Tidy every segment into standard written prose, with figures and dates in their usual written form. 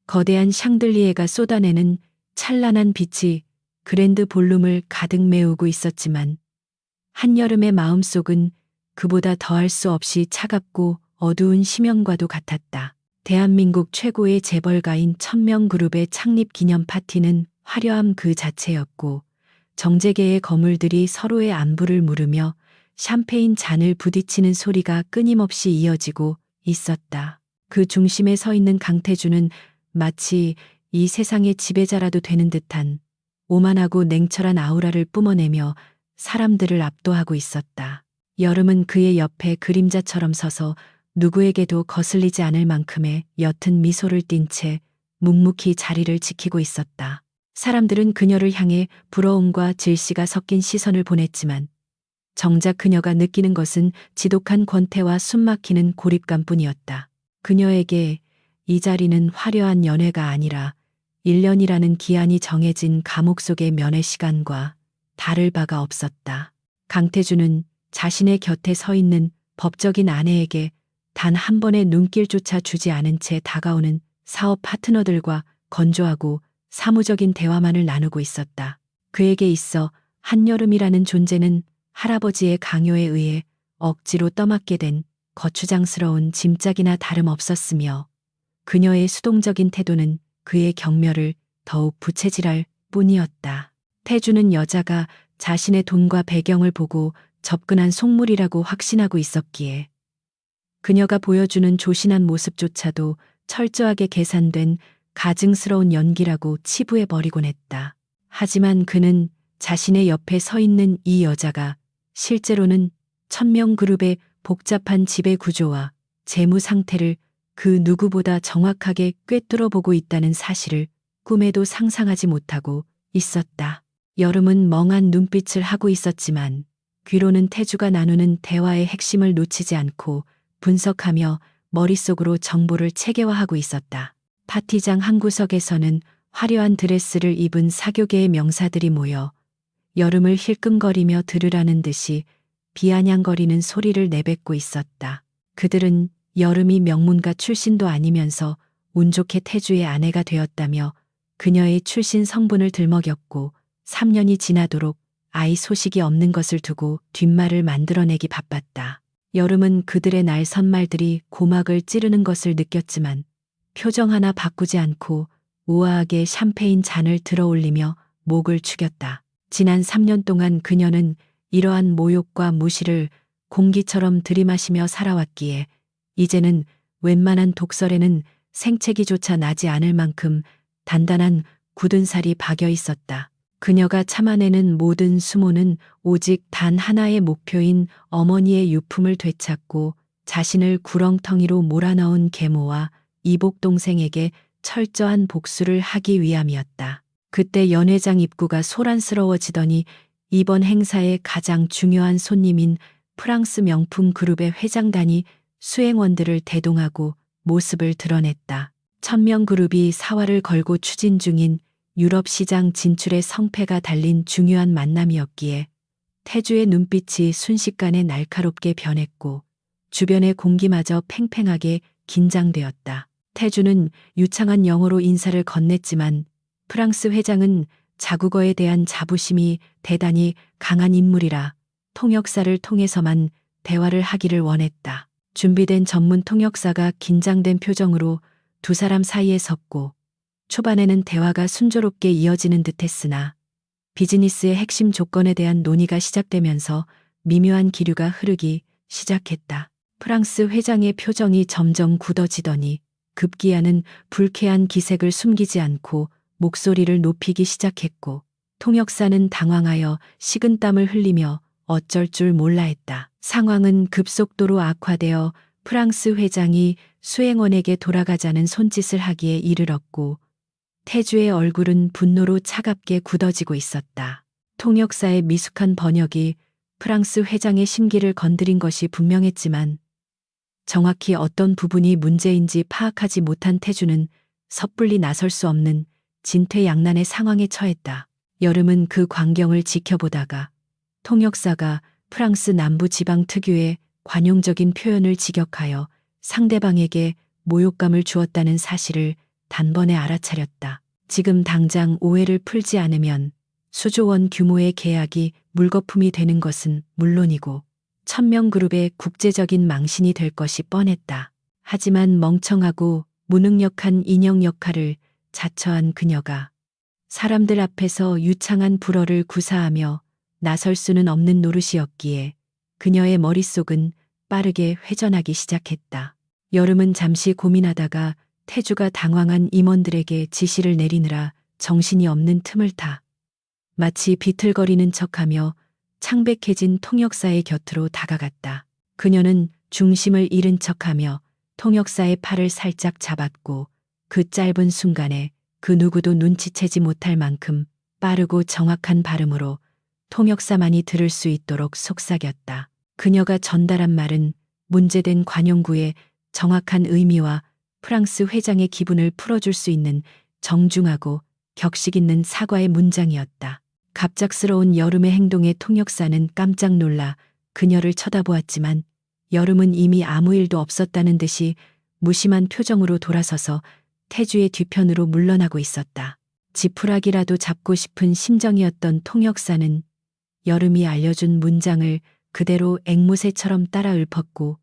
거대한 샹들리에가 쏟아내는 찬란한 빛이 그랜드 볼룸을 가득 메우고 있었지만 한여름의 마음속은 그보다 더할 수 없이 차갑고 어두운 심연과도 같았다. 대한민국 최고의 재벌가인 천명그룹의 창립 기념 파티는 화려함 그 자체였고 정재계의 거물들이 서로의 안부를 물으며 샴페인 잔을 부딪히는 소리가 끊임없이 이어지고 있었다. 그 중심에 서 있는 강태주는 마치 이 세상의 지배자라도 되는 듯한 오만하고 냉철한 아우라를 뿜어내며 사람들을 압도하고 있었다. 여름은 그의 옆에 그림자처럼 서서 누구에게도 거슬리지 않을 만큼의 옅은 미소를 띤 채 묵묵히 자리를 지키고 있었다. 사람들은 그녀를 향해 부러움과 질시가 섞인 시선을 보냈지만 정작 그녀가 느끼는 것은 지독한 권태와 숨막히는 고립감뿐이었다. 그녀에게 이 자리는 화려한 연회가 아니라 1년이라는 기한이 정해진 감옥 속의 면회 시간과 다를 바가 없었다. 강태주는 자신의 곁에 서 있는 법적인 아내에게 단 한 번의 눈길조차 주지 않은 채 다가오는 사업 파트너들과 건조하고 사무적인 대화만을 나누고 있었다. 그에게 있어 한여름이라는 존재는 할아버지의 강요에 의해 억지로 떠맡게 된 거추장스러운 짐짝이나 다름없었으며 그녀의 수동적인 태도는 그의 경멸을 더욱 부채질할 뿐이었다. 태주는 여자가 자신의 돈과 배경을 보고 접근한 속물이라고 확신하고 있었기에 그녀가 보여주는 조신한 모습조차도 철저하게 계산된 가증스러운 연기라고 치부해버리곤 했다. 하지만 그는 자신의 옆에 서 있는 이 여자가 실제로는 천명그룹의 복잡한 지배 구조와 재무 상태를 그 누구보다 정확하게 꿰뚫어 보고 있다는 사실을 꿈에도 상상하지 못하고 있었다. 여름은 멍한 눈빛을 하고 있었지만 귀로는 태주가 나누는 대화의 핵심을 놓치지 않고 분석하며 머릿속으로 정보를 체계화하고 있었다. 파티장 한 구석에서는 화려한 드레스를 입은 사교계의 명사들이 모여 여름을 힐끔거리며 들으라는 듯이 비아냥거리는 소리를 내뱉고 있었다. 그들은 여름이 명문가 출신도 아니면서 운 좋게 태주의 아내가 되었다며 그녀의 출신 성분을 들먹였고 3년이 지나도록 아이 소식이 없는 것을 두고 뒷말을 만들어내기 바빴다. 여름은 그들의 날선말들이 고막을 찌르는 것을 느꼈지만 표정 하나 바꾸지 않고 우아하게 샴페인 잔을 들어올리며 목을 축였다. 지난 3년 동안 그녀는 이러한 모욕과 무시를 공기처럼 들이마시며 살아왔기에 이제는 웬만한 독설에는 생채기조차 나지 않을 만큼 단단한 굳은 살이 박여 있었다. 그녀가 참아내는 모든 수모는 오직 단 하나의 목표인 어머니의 유품을 되찾고 자신을 구렁텅이로 몰아넣은 계모와 이복 동생에게 철저한 복수를 하기 위함이었다. 그때 연회장 입구가 소란스러워지더니 이번 행사의 가장 중요한 손님인 프랑스 명품 그룹의 회장단이 수행원들을 대동하고 모습을 드러냈다. 천명그룹이 사활을 걸고 추진 중인 유럽 시장 진출의 성패가 달린 중요한 만남이었기에 태주의 눈빛이 순식간에 날카롭게 변했고 주변의 공기마저 팽팽하게 긴장되었다. 태주는 유창한 영어로 인사를 건넸지만 프랑스 회장은 자국어에 대한 자부심이 대단히 강한 인물이라 통역사를 통해서만 대화를 하기를 원했다. 준비된 전문 통역사가 긴장된 표정으로 두 사람 사이에 섰고 초반에는 대화가 순조롭게 이어지는 듯했으나 비즈니스의 핵심 조건에 대한 논의가 시작되면서 미묘한 기류가 흐르기 시작했다. 프랑스 회장의 표정이 점점 굳어지더니 급기야는 불쾌한 기색을 숨기지 않고 목소리를 높이기 시작했고 통역사는 당황하여 식은땀을 흘리며 어쩔 줄 몰라 했다. 상황은 급속도로 악화되어 프랑스 회장이 수행원에게 돌아가자는 손짓을 하기에 이르렀고 태주의 얼굴은 분노로 차갑게 굳어지고 있었다. 통역사의 미숙한 번역이 프랑스 회장의 심기를 건드린 것이 분명했지만 정확히 어떤 부분이 문제인지 파악하지 못한 태주는 섣불리 나설 수 없는 진퇴양난의 상황에 처했다. 여름은 그 광경을 지켜보다가 통역사가 프랑스 남부 지방 특유의 관용적인 표현을 직역하여 상대방에게 모욕감을 주었다는 사실을 단번에 알아차렸다. 지금 당장 오해를 풀지 않으면 수조원 규모의 계약이 물거품이 되는 것은 물론이고 천명그룹의 국제적인 망신이 될 것이 뻔했다. 하지만 멍청하고 무능력한 인형 역할을 자처한 그녀가 사람들 앞에서 유창한 불어를 구사하며 나설 수는 없는 노릇이었기에 그녀의 머릿속은 빠르게 회전하기 시작했다. 여름은 잠시 고민하다가 태주가 당황한 임원들에게 지시를 내리느라 정신이 없는 틈을 타 마치 비틀거리는 척하며 창백해진 통역사의 곁으로 다가갔다. 그녀는 중심을 잃은 척하며 통역사의 팔을 살짝 잡았고 그 짧은 순간에 그 누구도 눈치채지 못할 만큼 빠르고 정확한 발음으로 통역사만이 들을 수 있도록 속삭였다. 그녀가 전달한 말은 문제된 관용구의 정확한 의미와 프랑스 회장의 기분을 풀어줄 수 있는 정중하고 격식 있는 사과의 문장이었다. 갑작스러운 여름의 행동에 통역사는 깜짝 놀라 그녀를 쳐다보았지만 여름은 이미 아무 일도 없었다는 듯이 무심한 표정으로 돌아서서 태주의 뒤편으로 물러나고 있었다. 지푸라기라도 잡고 싶은 심정이었던 통역사는 여름이 알려준 문장을 그대로 앵무새처럼 따라 읊었고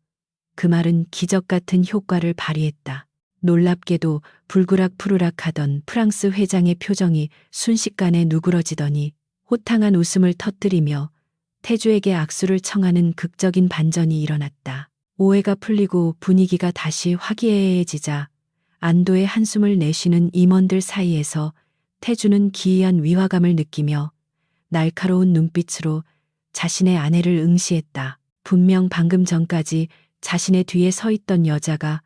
그 말은 기적 같은 효과를 발휘했다. 놀랍게도 불그락푸르락 하던 프랑스 회장의 표정이 순식간에 누그러지더니 호탕한 웃음을 터뜨리며 태주에게 악수를 청하는 극적인 반전이 일어났다. 오해가 풀리고 분위기가 다시 화기애애해지자 안도의 한숨을 내쉬는 임원들 사이에서 태주는 기이한 위화감을 느끼며 날카로운 눈빛으로 자신의 아내를 응시했다. 분명 방금 전까지 자신의 뒤에 서 있던 여자가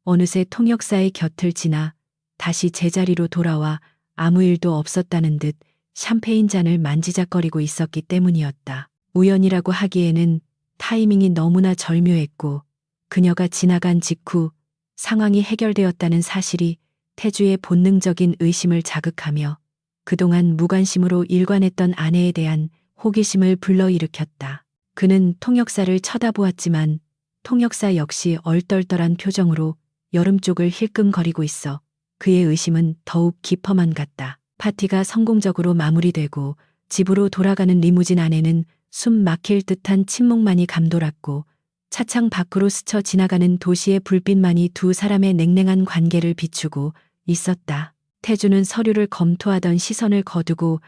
어느새 통역사의 곁을 지나 다시 제자리로 돌아와 아무 일도 없었다는 듯 샴페인 잔을 만지작거리고 있었기 때문이었다. 우연이라고 하기에는 타이밍이 너무나 절묘했고 그녀가 지나간 직후 상황이 해결되었다는 사실이 태주의 본능적인 의심을 자극하며 그동안 무관심으로 일관했던 아내에 대한 호기심을 불러일으켰다. 그는 통역사를 쳐다보았지만 통역사 역시 얼떨떨한 표정으로 여름 쪽을 힐끔거리고 있어 그의 의심은 더욱 깊어만 갔다. 파티가 성공적으로 마무리되고 집으로 돌아가는 리무진 안에는 숨 막힐 듯한 침묵만이 감돌았고 차창 밖으로 스쳐 지나가는 도시의 불빛만이 두 사람의 냉랭한 관계를 비추고 있었다. 태주는 서류를 검토하던 시선을 거두고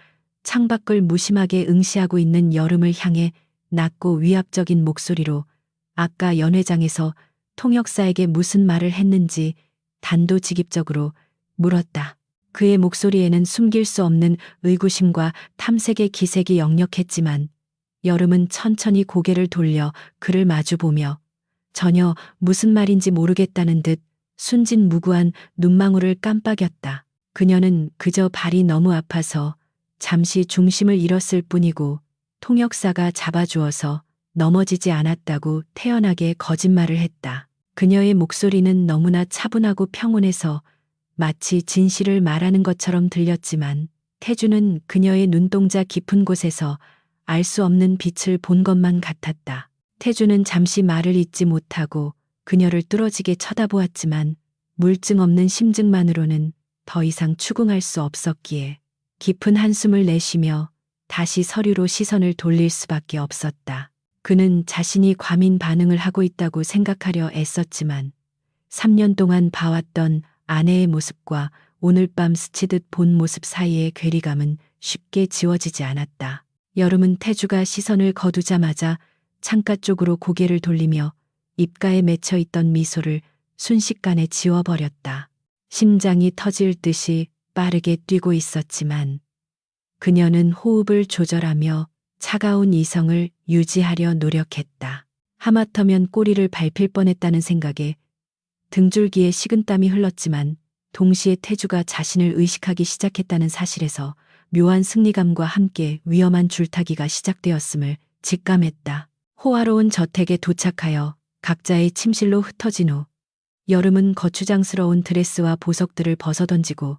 창밖을 무심하게 응시하고 있는 여름을 향해 낮고 위압적인 목소리로 아까 연회장에서 통역사에게 무슨 말을 했는지 단도직입적으로 물었다. 그의 목소리에는 숨길 수 없는 의구심과 탐색의 기색이 역력했지만 여름은 천천히 고개를 돌려 그를 마주보며 전혀 무슨 말인지 모르겠다는 듯 순진무구한 눈망울을 깜빡였다. 그녀는 그저 발이 너무 아파서 잠시 중심을 잃었을 뿐이고 통역사가 잡아주어서 넘어지지 않았다고 태연하게 거짓말을 했다. 그녀의 목소리는 너무나 차분하고 평온해서 마치 진실을 말하는 것처럼 들렸지만 태주는 그녀의 눈동자 깊은 곳에서 알 수 없는 빛을 본 것만 같았다. 태주는 잠시 말을 잇지 못하고 그녀를 뚫어지게 쳐다보았지만 물증 없는 심증만으로는 더 이상 추궁할 수 없었기에 깊은 한숨을 내쉬며 다시 서류로 시선을 돌릴 수밖에 없었다. 그는 자신이 과민 반응을 하고 있다고 생각하려 애썼지만 3년 동안 봐왔던 아내의 모습과 오늘 밤 스치듯 본 모습 사이의 괴리감은 쉽게 지워지지 않았다. 여름은 태주가 시선을 거두자마자 창가 쪽으로 고개를 돌리며 입가에 맺혀 있던 미소를 순식간에 지워버렸다. 심장이 터질 듯이 빠르게 뛰고 있었지만 그녀는 호흡을 조절하며 차가운 이성을 유지하려 노력했다. 하마터면 꼬리를 밟힐 뻔했다는 생각에 등줄기에 식은땀이 흘렀지만 동시에 태주가 자신을 의식하기 시작했다는 사실에서 묘한 승리감과 함께 위험한 줄타기가 시작되었음을 직감했다. 호화로운 저택에 도착하여 각자의 침실로 흩어진 후 여름은 거추장스러운 드레스와 보석들을 벗어던지고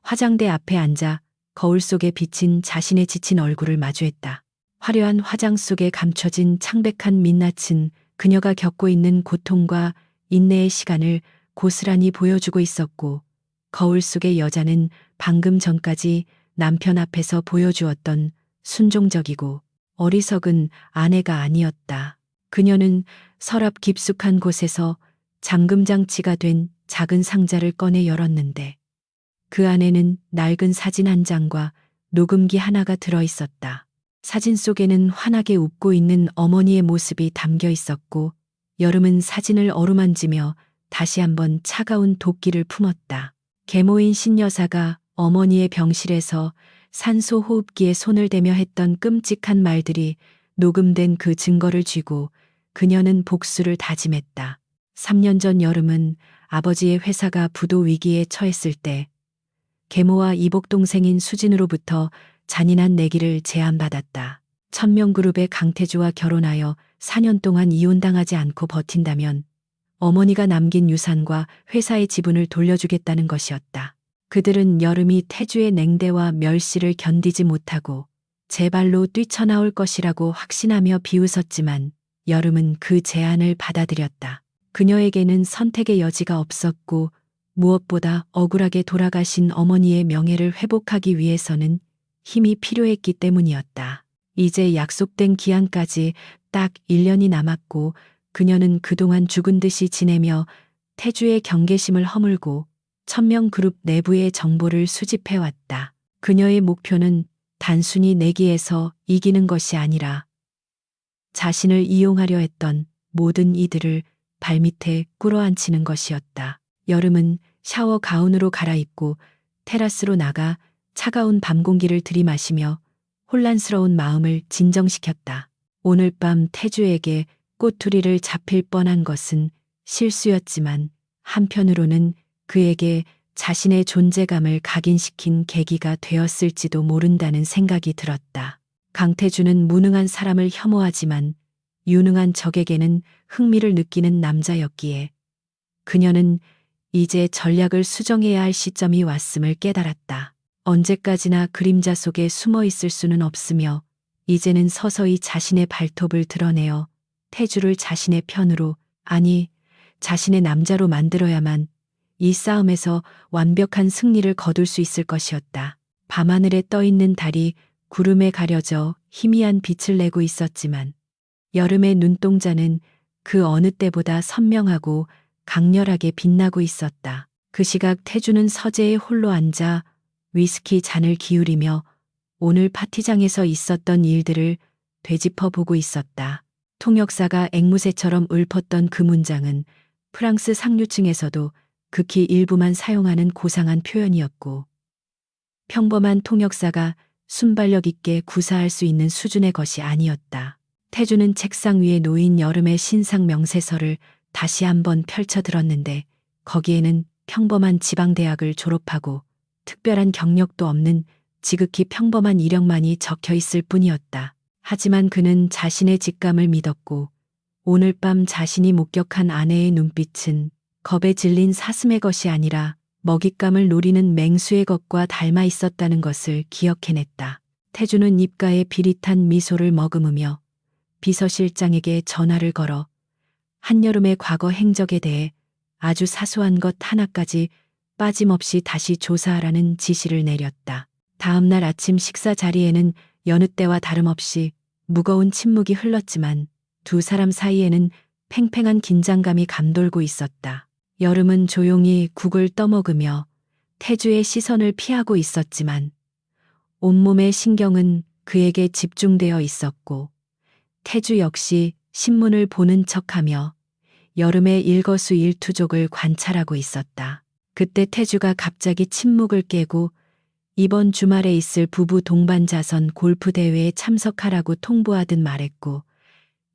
화장대 앞에 앉아 거울 속에 비친 자신의 지친 얼굴을 마주했다. 화려한 화장 속에 감춰진 창백한 민낯은 그녀가 겪고 있는 고통과 인내의 시간을 고스란히 보여주고 있었고 거울 속의 여자는 방금 전까지 남편 앞에서 보여주었던 순종적이고 어리석은 아내가 아니었다. 그녀는 서랍 깊숙한 곳에서 잠금장치가 된 작은 상자를 꺼내 열었는데 그 안에는 낡은 사진 한 장과 녹음기 하나가 들어 있었다. 사진 속에는 환하게 웃고 있는 어머니의 모습이 담겨 있었고 여름은 사진을 어루만지며 다시 한번 차가운 도끼를 품었다. 계모인 신여사가 어머니의 병실에서 산소 호흡기에 손을 대며 했던 끔찍한 말들이 녹음된 그 증거를 쥐고 그녀는 복수를 다짐했다. 3년 전 여름은 아버지의 회사가 부도 위기에 처했을 때 계모와 이복 동생인 수진으로부터 잔인한 내기를 제안받았다. 천명그룹의 강태주와 결혼하여 4년 동안 이혼당하지 않고 버틴다면 어머니가 남긴 유산과 회사의 지분을 돌려주겠다는 것이었다. 그들은 여름이 태주의 냉대와 멸시를 견디지 못하고 제 발로 뛰쳐나올 것이라고 확신하며 비웃었지만 여름은 그 제안을 받아들였다. 그녀에게는 선택의 여지가 없었고 무엇보다 억울하게 돌아가신 어머니의 명예를 회복하기 위해서는 힘이 필요했기 때문이었다. 이제 약속된 기한까지 딱 1년이 남았고 그녀는 그동안 죽은 듯이 지내며 태주의 경계심을 허물고 천명그룹 내부의 정보를 수집해왔다. 그녀의 목표는 단순히 내기에서 이기는 것이 아니라 자신을 이용하려 했던 모든 이들을 발밑에 꿇어앉히는 것이었다. 여름은 샤워 가운으로 갈아입고 테라스로 나가 차가운 밤 공기를 들이마시며 혼란스러운 마음을 진정시켰다. 오늘 밤 태주에게 꼬투리를 잡힐 뻔한 것은 실수였지만 한편으로는 그에게 자신의 존재감을 각인시킨 계기가 되었을지도 모른다는 생각이 들었다. 강태주는 무능한 사람을 혐오하지만 유능한 적에게는 흥미를 느끼는 남자였기에 그녀는 이제 전략을 수정해야 할 시점이 왔음을 깨달았다. 언제까지나 그림자 속에 숨어 있을 수는 없으며 이제는 서서히 자신의 발톱을 드러내어 태주를 자신의 편으로, 아니 자신의 남자로 만들어야만 이 싸움에서 완벽한 승리를 거둘 수 있을 것이었다. 밤하늘에 떠있는 달이 구름에 가려져 희미한 빛을 내고 있었지만 여름의 눈동자는 그 어느 때보다 선명하고 강렬하게 빛나고 있었다. 그 시각 태주는 서재에 홀로 앉아 위스키 잔을 기울이며 오늘 파티장에서 있었던 일들을 되짚어 보고 있었다. 통역사가 앵무새처럼 읊었던 그 문장은 프랑스 상류층에서도 극히 일부만 사용하는 고상한 표현이었고 평범한 통역사가 순발력 있게 구사할 수 있는 수준의 것이 아니었다. 태주는 책상 위에 놓인 여름의 신상 명세서를 다시 한번 펼쳐 들었는데 거기에는 평범한 지방대학을 졸업하고 특별한 경력도 없는 지극히 평범한 이력만이 적혀 있을 뿐이었다. 하지만 그는 자신의 직감을 믿었고 오늘 밤 자신이 목격한 아내의 눈빛은 겁에 질린 사슴의 것이 아니라 먹잇감을 노리는 맹수의 것과 닮아 있었다는 것을 기억해냈다. 태주는 입가에 비릿한 미소를 머금으며 비서실장에게 전화를 걸어 한여름의 과거 행적에 대해 아주 사소한 것 하나까지 빠짐없이 다시 조사하라는 지시를 내렸다. 다음 날 아침 식사 자리에는 여느 때와 다름없이 무거운 침묵이 흘렀지만 두 사람 사이에는 팽팽한 긴장감이 감돌고 있었다. 여름은 조용히 국을 떠먹으며 태주의 시선을 피하고 있었지만 온몸의 신경은 그에게 집중되어 있었고 태주 역시 신문을 보는 척하며 여름의 일거수일투족을 관찰하고 있었다. 그때 태주가 갑자기 침묵을 깨고 이번 주말에 있을 부부 동반자선 골프 대회에 참석하라고 통보하듯 말했고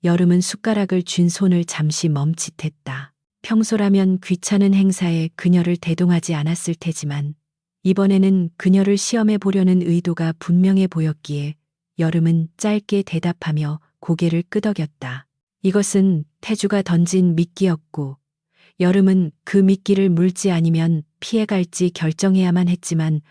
여름은 숟가락을 쥔 손을 잠시 멈칫했다. 평소라면 귀찮은 행사에 그녀를 대동하지 않았을 테지만 이번에는 그녀를 시험해 보려는 의도가 분명해 보였기에 여름은 짧게 대답하며 고개를 끄덕였다. 이것은 태주가 던진 미끼였고 여름은 그 미끼를 물지 않으면 피해갈지 결정해야만 했지만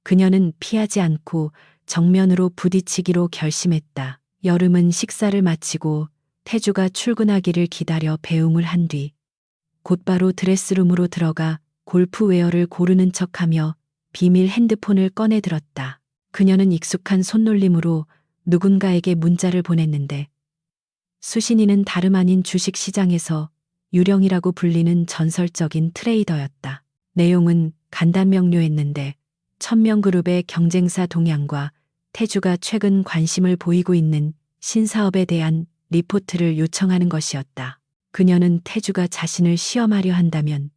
그녀는 피하지 않고 정면으로 부딪히기로 결심했다. 여름은 식사를 마치고 태주가 출근하기를 기다려 배웅을 한 뒤 곧바로 드레스룸으로 들어가 골프웨어를 고르는 척하며 비밀 핸드폰을 꺼내 들었다. 그녀는 익숙한 손놀림으로 누군가에게 문자를 보냈는데 수신이는 다름 아닌 주식시장에서 유령이라고 불리는 전설적인 트레이더였다. 내용은 간단명료했는데 천명그룹의 경쟁사 동양과 태주가 최근 관심을 보이고 있는 신사업에 대한 리포트를 요청하는 것이었다. 그녀는 태주가 자신을 시험하려 한다면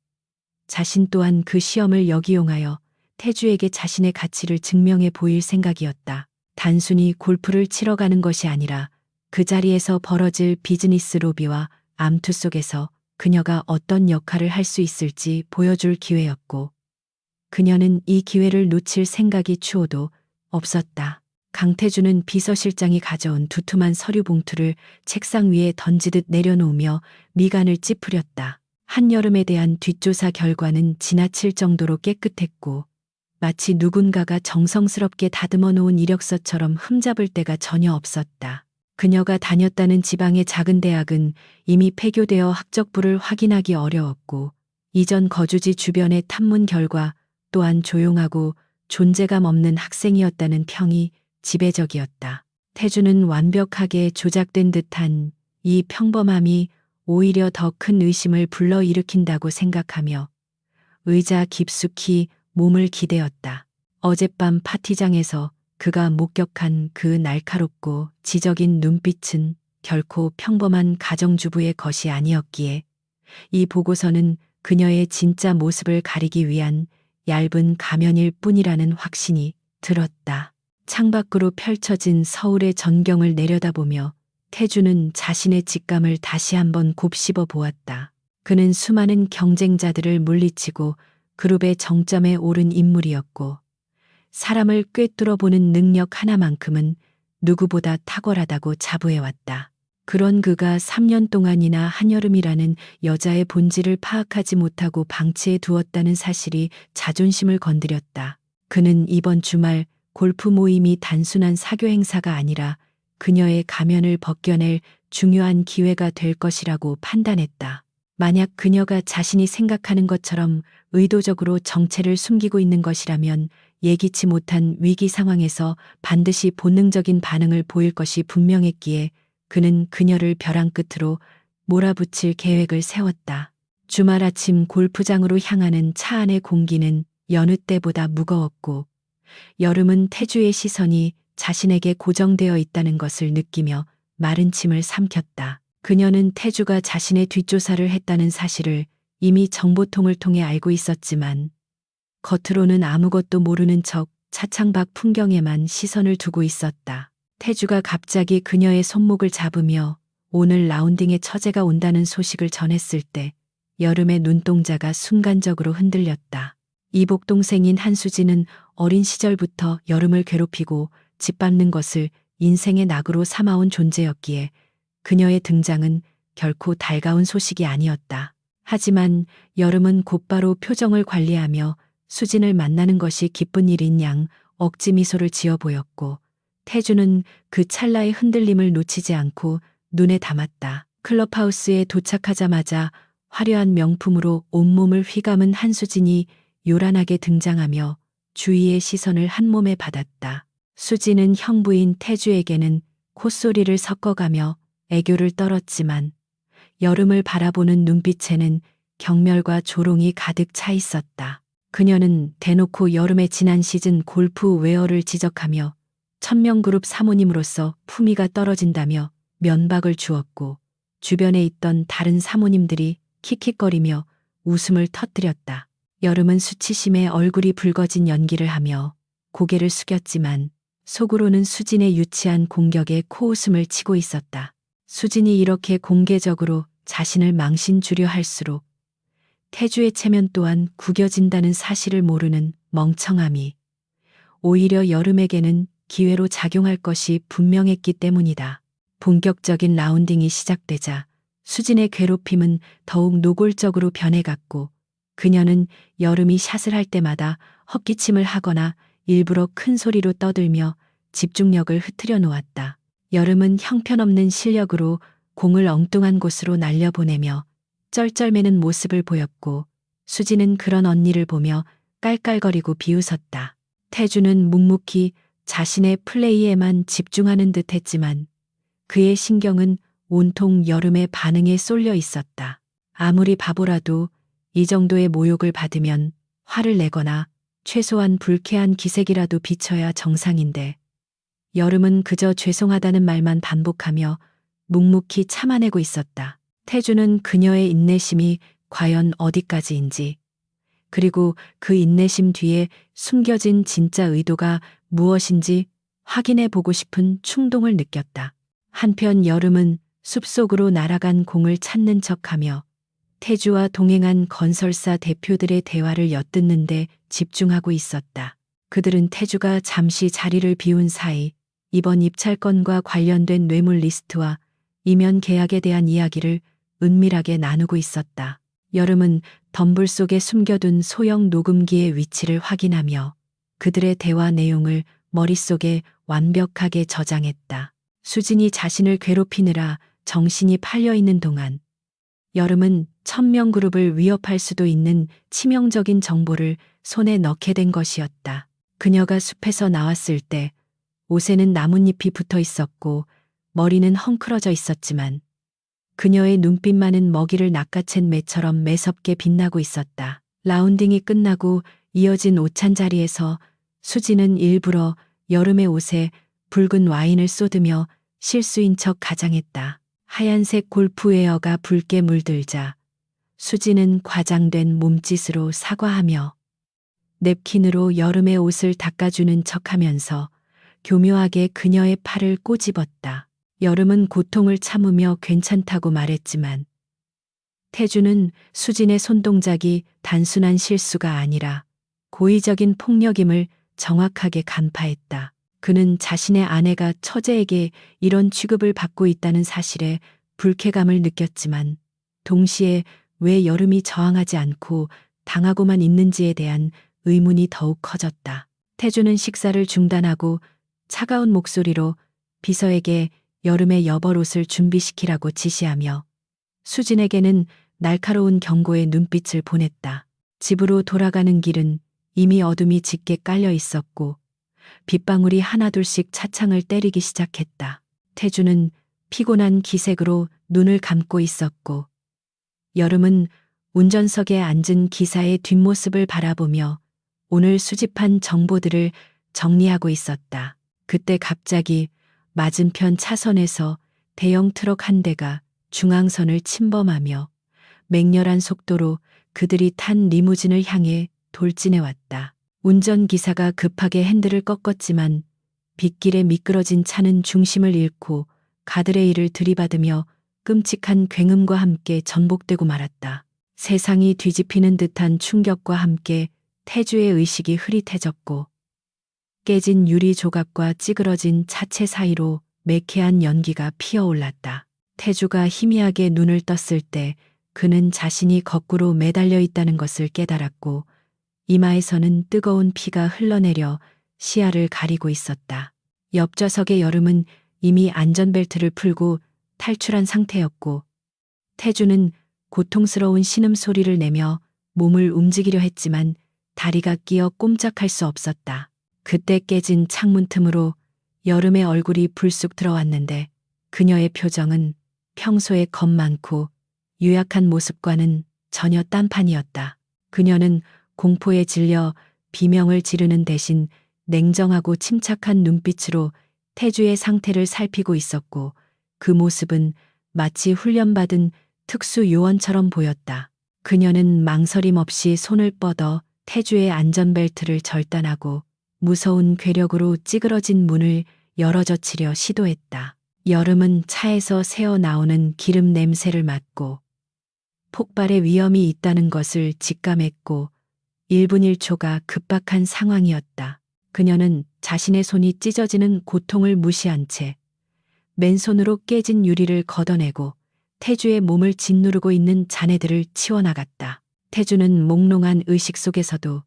자신 또한 그 시험을 역이용하여 태주에게 자신의 가치를 증명해 보일 생각이었다. 단순히 골프를 치러 가는 것이 아니라 그 자리에서 벌어질 비즈니스 로비와 암투 속에서 그녀가 어떤 역할을 할 수 있을지 보여줄 기회였고 그녀는 이 기회를 놓칠 생각이 추호도 없었다. 강태주는 비서실장이 가져온 두툼한 서류 봉투를 책상 위에 던지듯 내려놓으며 미간을 찌푸렸다. 한여름에 대한 뒷조사 결과는 지나칠 정도로 깨끗했고 마치 누군가가 정성스럽게 다듬어 놓은 이력서처럼 흠잡을 데가 전혀 없었다. 그녀가 다녔다는 지방의 작은 대학은 이미 폐교되어 학적부를 확인하기 어려웠고 이전 거주지 주변의 탐문 결과 또한 조용하고 존재감 없는 학생이었다는 평이 지배적이었다. 태주는 완벽하게 조작된 듯한 이 평범함이 오히려 더 큰 의심을 불러일으킨다고 생각하며 의자 깊숙이 몸을 기대었다. 어젯밤 파티장에서 그가 목격한 그 날카롭고 지적인 눈빛은 결코 평범한 가정주부의 것이 아니었기에 이 보고서는 그녀의 진짜 모습을 가리기 위한 얇은 가면일 뿐이라는 확신이 들었다. 창밖으로 펼쳐진 서울의 전경을 내려다보며 태주는 자신의 직감을 다시 한번 곱씹어 보았다. 그는 수많은 경쟁자들을 물리치고 그룹의 정점에 오른 인물이었고 사람을 꿰뚫어 보는 능력 하나만큼은 누구보다 탁월하다고 자부해왔다. 그런 그가 3년 동안이나 한여름이라는 여자의 본질을 파악하지 못하고 방치해 두었다는 사실이 자존심을 건드렸다. 그는 이번 주말 골프 모임이 단순한 사교 행사가 아니라 그녀의 가면을 벗겨낼 중요한 기회가 될 것이라고 판단했다. 만약 그녀가 자신이 생각하는 것처럼 의도적으로 정체를 숨기고 있는 것이라면 예기치 못한 위기 상황에서 반드시 본능적인 반응을 보일 것이 분명했기에 그는 그녀를 벼랑 끝으로 몰아붙일 계획을 세웠다. 주말 아침 골프장으로 향하는 차 안의 공기는 여느 때보다 무거웠고 여름은 태주의 시선이 자신에게 고정되어 있다는 것을 느끼며 마른 침을 삼켰다. 그녀는 태주가 자신의 뒷조사를 했다는 사실을 이미 정보통을 통해 알고 있었지만 겉으로는 아무것도 모르는 척 차창 밖 풍경에만 시선을 두고 있었다. 태주가 갑자기 그녀의 손목을 잡으며 오늘 라운딩에 처제가 온다는 소식을 전했을 때 여름의 눈동자가 순간적으로 흔들렸다. 이복 동생인 한수진은 어린 시절부터 여름을 괴롭히고 짓밟는 것을 인생의 낙으로 삼아온 존재였기에 그녀의 등장은 결코 달가운 소식이 아니었다. 하지만 여름은 곧바로 표정을 관리하며 수진을 만나는 것이 기쁜 일인 양 억지 미소를 지어 보였고 태주는 그 찰나의 흔들림을 놓치지 않고 눈에 담았다. 클럽하우스에 도착하자마자 화려한 명품으로 온몸을 휘감은 한수진이 요란하게 등장하며 주위의 시선을 한몸에 받았다. 수진은 형부인 태주에게는 콧소리를 섞어가며 애교를 떨었지만 여름을 바라보는 눈빛에는 경멸과 조롱이 가득 차 있었다. 그녀는 대놓고 여름의 지난 시즌 골프 웨어를 지적하며 천명그룹 사모님으로서 품위가 떨어진다며 면박을 주었고 주변에 있던 다른 사모님들이 킥킥거리며 웃음을 터뜨렸다. 여름은 수치심에 얼굴이 붉어진 연기를 하며 고개를 숙였지만 속으로는 수진의 유치한 공격에 코웃음을 치고 있었다. 수진이 이렇게 공개적으로 자신을 망신 주려 할수록 태주의 체면 또한 구겨진다는 사실을 모르는 멍청함이 오히려 여름에게는 기회로 작용할 것이 분명했기 때문이다. 본격적인 라운딩이 시작되자 수진의 괴롭힘은 더욱 노골적으로 변해갔고 그녀는 여름이 샷을 할 때마다 헛기침을 하거나 일부러 큰 소리로 떠들며 집중력을 흐트려 놓았다. 여름은 형편없는 실력으로 공을 엉뚱한 곳으로 날려보내며 쩔쩔매는 모습을 보였고 수지는 그런 언니를 보며 깔깔거리고 비웃었다. 태주는 묵묵히 자신의 플레이에만 집중하는 듯 했지만 그의 신경은 온통 여름의 반응에 쏠려 있었다. 아무리 바보라도 이 정도의 모욕을 받으면 화를 내거나 최소한 불쾌한 기색이라도 비춰야 정상인데 여름은 그저 죄송하다는 말만 반복하며 묵묵히 참아내고 있었다. 태주는 그녀의 인내심이 과연 어디까지인지, 그리고 그 인내심 뒤에 숨겨진 진짜 의도가 무엇인지 확인해 보고 싶은 충동을 느꼈다. 한편 여름은 숲속으로 날아간 공을 찾는 척하며 태주와 동행한 건설사 대표들의 대화를 엿듣는데 집중하고 있었다. 그들은 태주가 잠시 자리를 비운 사이 이번 입찰건과 관련된 뇌물 리스트와 이면 계약에 대한 이야기를 은밀하게 나누고 있었다. 여름은 덤불 속에 숨겨둔 소형 녹음기의 위치를 확인하며 그들의 대화 내용을 머릿속에 완벽하게 저장했다. 수진이 자신을 괴롭히느라 정신이 팔려있는 동안 여름은 천명그룹을 위협할 수도 있는 치명적인 정보를 손에 넣게 된 것이었다. 그녀가 숲에서 나왔을 때 옷에는 나뭇잎이 붙어 있었고 머리는 헝클어져 있었지만 그녀의 눈빛만은 먹이를 낚아챈 매처럼 매섭게 빛나고 있었다. 라운딩이 끝나고 이어진 오찬 자리에서 수지는 일부러 여름의 옷에 붉은 와인을 쏟으며 실수인 척 가장했다. 하얀색 골프웨어가 붉게 물들자 수지는 과장된 몸짓으로 사과하며 냅킨으로 여름의 옷을 닦아주는 척하면서 교묘하게 그녀의 팔을 꼬집었다. 여름은 고통을 참으며 괜찮다고 말했지만 태주는 수진의 손동작이 단순한 실수가 아니라 고의적인 폭력임을 정확하게 간파했다. 그는 자신의 아내가 처제에게 이런 취급을 받고 있다는 사실에 불쾌감을 느꼈지만 동시에 왜 여름이 저항하지 않고 당하고만 있는지에 대한 의문이 더욱 커졌다. 태주는 식사를 중단하고 차가운 목소리로 비서에게 여름의 여벌옷을 준비시키라고 지시하며 수진에게는 날카로운 경고의 눈빛을 보냈다. 집으로 돌아가는 길은 이미 어둠이 짙게 깔려 있었고 빗방울이 하나둘씩 차창을 때리기 시작했다. 태주는 피곤한 기색으로 눈을 감고 있었고 여름은 운전석에 앉은 기사의 뒷모습을 바라보며 오늘 수집한 정보들을 정리하고 있었다. 그때 갑자기 맞은편 차선에서 대형 트럭 한 대가 중앙선을 침범하며 맹렬한 속도로 그들이 탄 리무진을 향해 돌진해 왔다. 운전기사가 급하게 핸들을 꺾었지만 빗길에 미끄러진 차는 중심을 잃고 가드레일을 들이받으며 끔찍한 굉음과 함께 전복되고 말았다. 세상이 뒤집히는 듯한 충격과 함께 태주의 의식이 흐릿해졌고 깨진 유리 조각과 찌그러진 차체 사이로 매캐한 연기가 피어올랐다. 태주가 희미하게 눈을 떴을 때 그는 자신이 거꾸로 매달려 있다는 것을 깨달았고 이마에서는 뜨거운 피가 흘러내려 시야를 가리고 있었다. 옆좌석의 여름은 이미 안전벨트를 풀고 탈출한 상태였고 태주는 고통스러운 신음소리를 내며 몸을 움직이려 했지만 다리가 끼어 꼼짝할 수 없었다. 그때 깨진 창문 틈으로 여름의 얼굴이 불쑥 들어왔는데 그녀의 표정은 평소에 겁 많고 유약한 모습과는 전혀 딴판이었다. 그녀는 공포에 질려 비명을 지르는 대신 냉정하고 침착한 눈빛으로 태주의 상태를 살피고 있었고 그 모습은 마치 훈련받은 특수 요원처럼 보였다. 그녀는 망설임 없이 손을 뻗어 태주의 안전벨트를 절단하고 무서운 괴력으로 찌그러진 문을 열어젖히려 시도했다. 여름은 차에서 새어나오는 기름 냄새를 맡고 폭발의 위험이 있다는 것을 직감했고 1분 1초가 급박한 상황이었다. 그녀는 자신의 손이 찢어지는 고통을 무시한 채 맨손으로 깨진 유리를 걷어내고 태주의 몸을 짓누르고 있는 잔해들을 치워나갔다. 태주는 몽롱한 의식 속에서도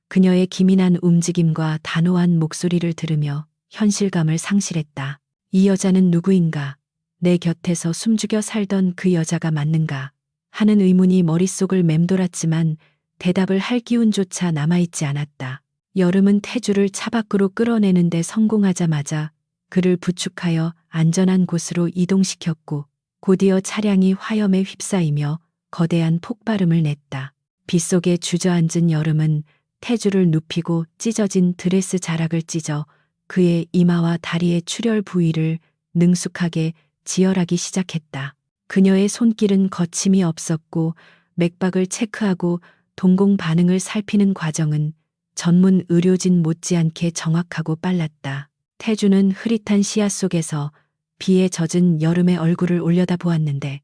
그녀의 기민한 움직임과 단호한 목소리를 들으며 현실감을 상실했다. 이 여자는 누구인가? 내 곁에서 숨죽여 살던 그 여자가 맞는가? 하는 의문이 머릿속을 맴돌았지만 대답을 할 기운조차 남아있지 않았다. 여름은 태주를 차 밖으로 끌어내는데 성공하자마자 그를 부축하여 안전한 곳으로 이동시켰고 곧이어 차량이 화염에 휩싸이며 거대한 폭발음을 냈다. 빗속에 주저앉은 여름은 태주를 눕히고 찢어진 드레스 자락을 찢어 그의 이마와 다리의 출혈 부위를 능숙하게 지혈하기 시작했다. 그녀의 손길은 거침이 없었고 맥박을 체크하고 동공 반응을 살피는 과정은 전문 의료진 못지않게 정확하고 빨랐다. 태주는 흐릿한 시야 속에서 비에 젖은 여름의 얼굴을 올려다보았는데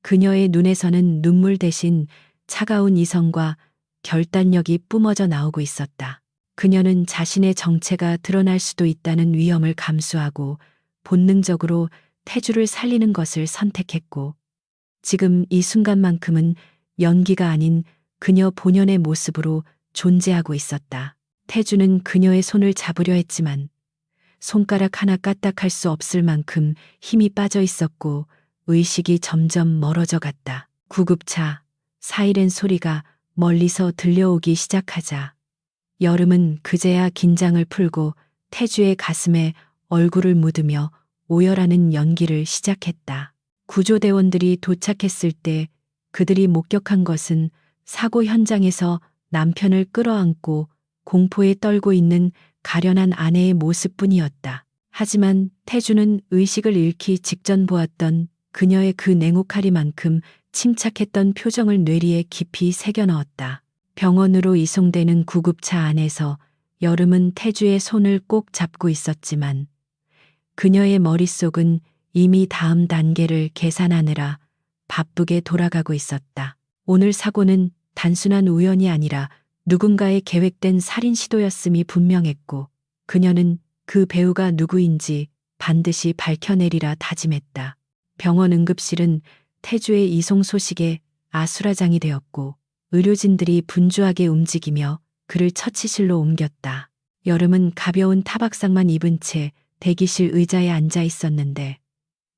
그녀의 눈에서는 눈물 대신 차가운 이성과 결단력이 뿜어져 나오고 있었다. 그녀는 자신의 정체가 드러날 수도 있다는 위험을 감수하고 본능적으로 태주를 살리는 것을 선택했고 지금 이 순간만큼은 연기가 아닌 그녀 본연의 모습으로 존재하고 있었다. 태주는 그녀의 손을 잡으려 했지만 손가락 하나 까딱할 수 없을 만큼 힘이 빠져 있었고 의식이 점점 멀어져 갔다. 구급차, 사이렌 소리가 멀리서 들려오기 시작하자 여름은 그제야 긴장을 풀고 태주의 가슴에 얼굴을 묻으며 오열하는 연기를 시작했다. 구조대원들이 도착했을 때 그들이 목격한 것은 사고 현장에서 남편을 끌어안고 공포에 떨고 있는 가련한 아내의 모습뿐이었다. 하지만 태주는 의식을 잃기 직전 보았던 그녀의 그 냉혹하리만큼 침착했던 표정을 뇌리에 깊이 새겨 넣었다. 병원으로 이송되는 구급차 안에서 여름은 태주의 손을 꼭 잡고 있었지만 그녀의 머릿속은 이미 다음 단계를 계산하느라 바쁘게 돌아가고 있었다. 오늘 사고는 단순한 우연이 아니라 누군가의 계획된 살인 시도였음이 분명했고 그녀는 그 배우가 누구인지 반드시 밝혀내리라 다짐했다. 병원 응급실은 태주의 이송 소식에 아수라장이 되었고 의료진들이 분주하게 움직이며 그를 처치실로 옮겼다. 여름은 가벼운 타박상만 입은 채 대기실 의자에 앉아 있었는데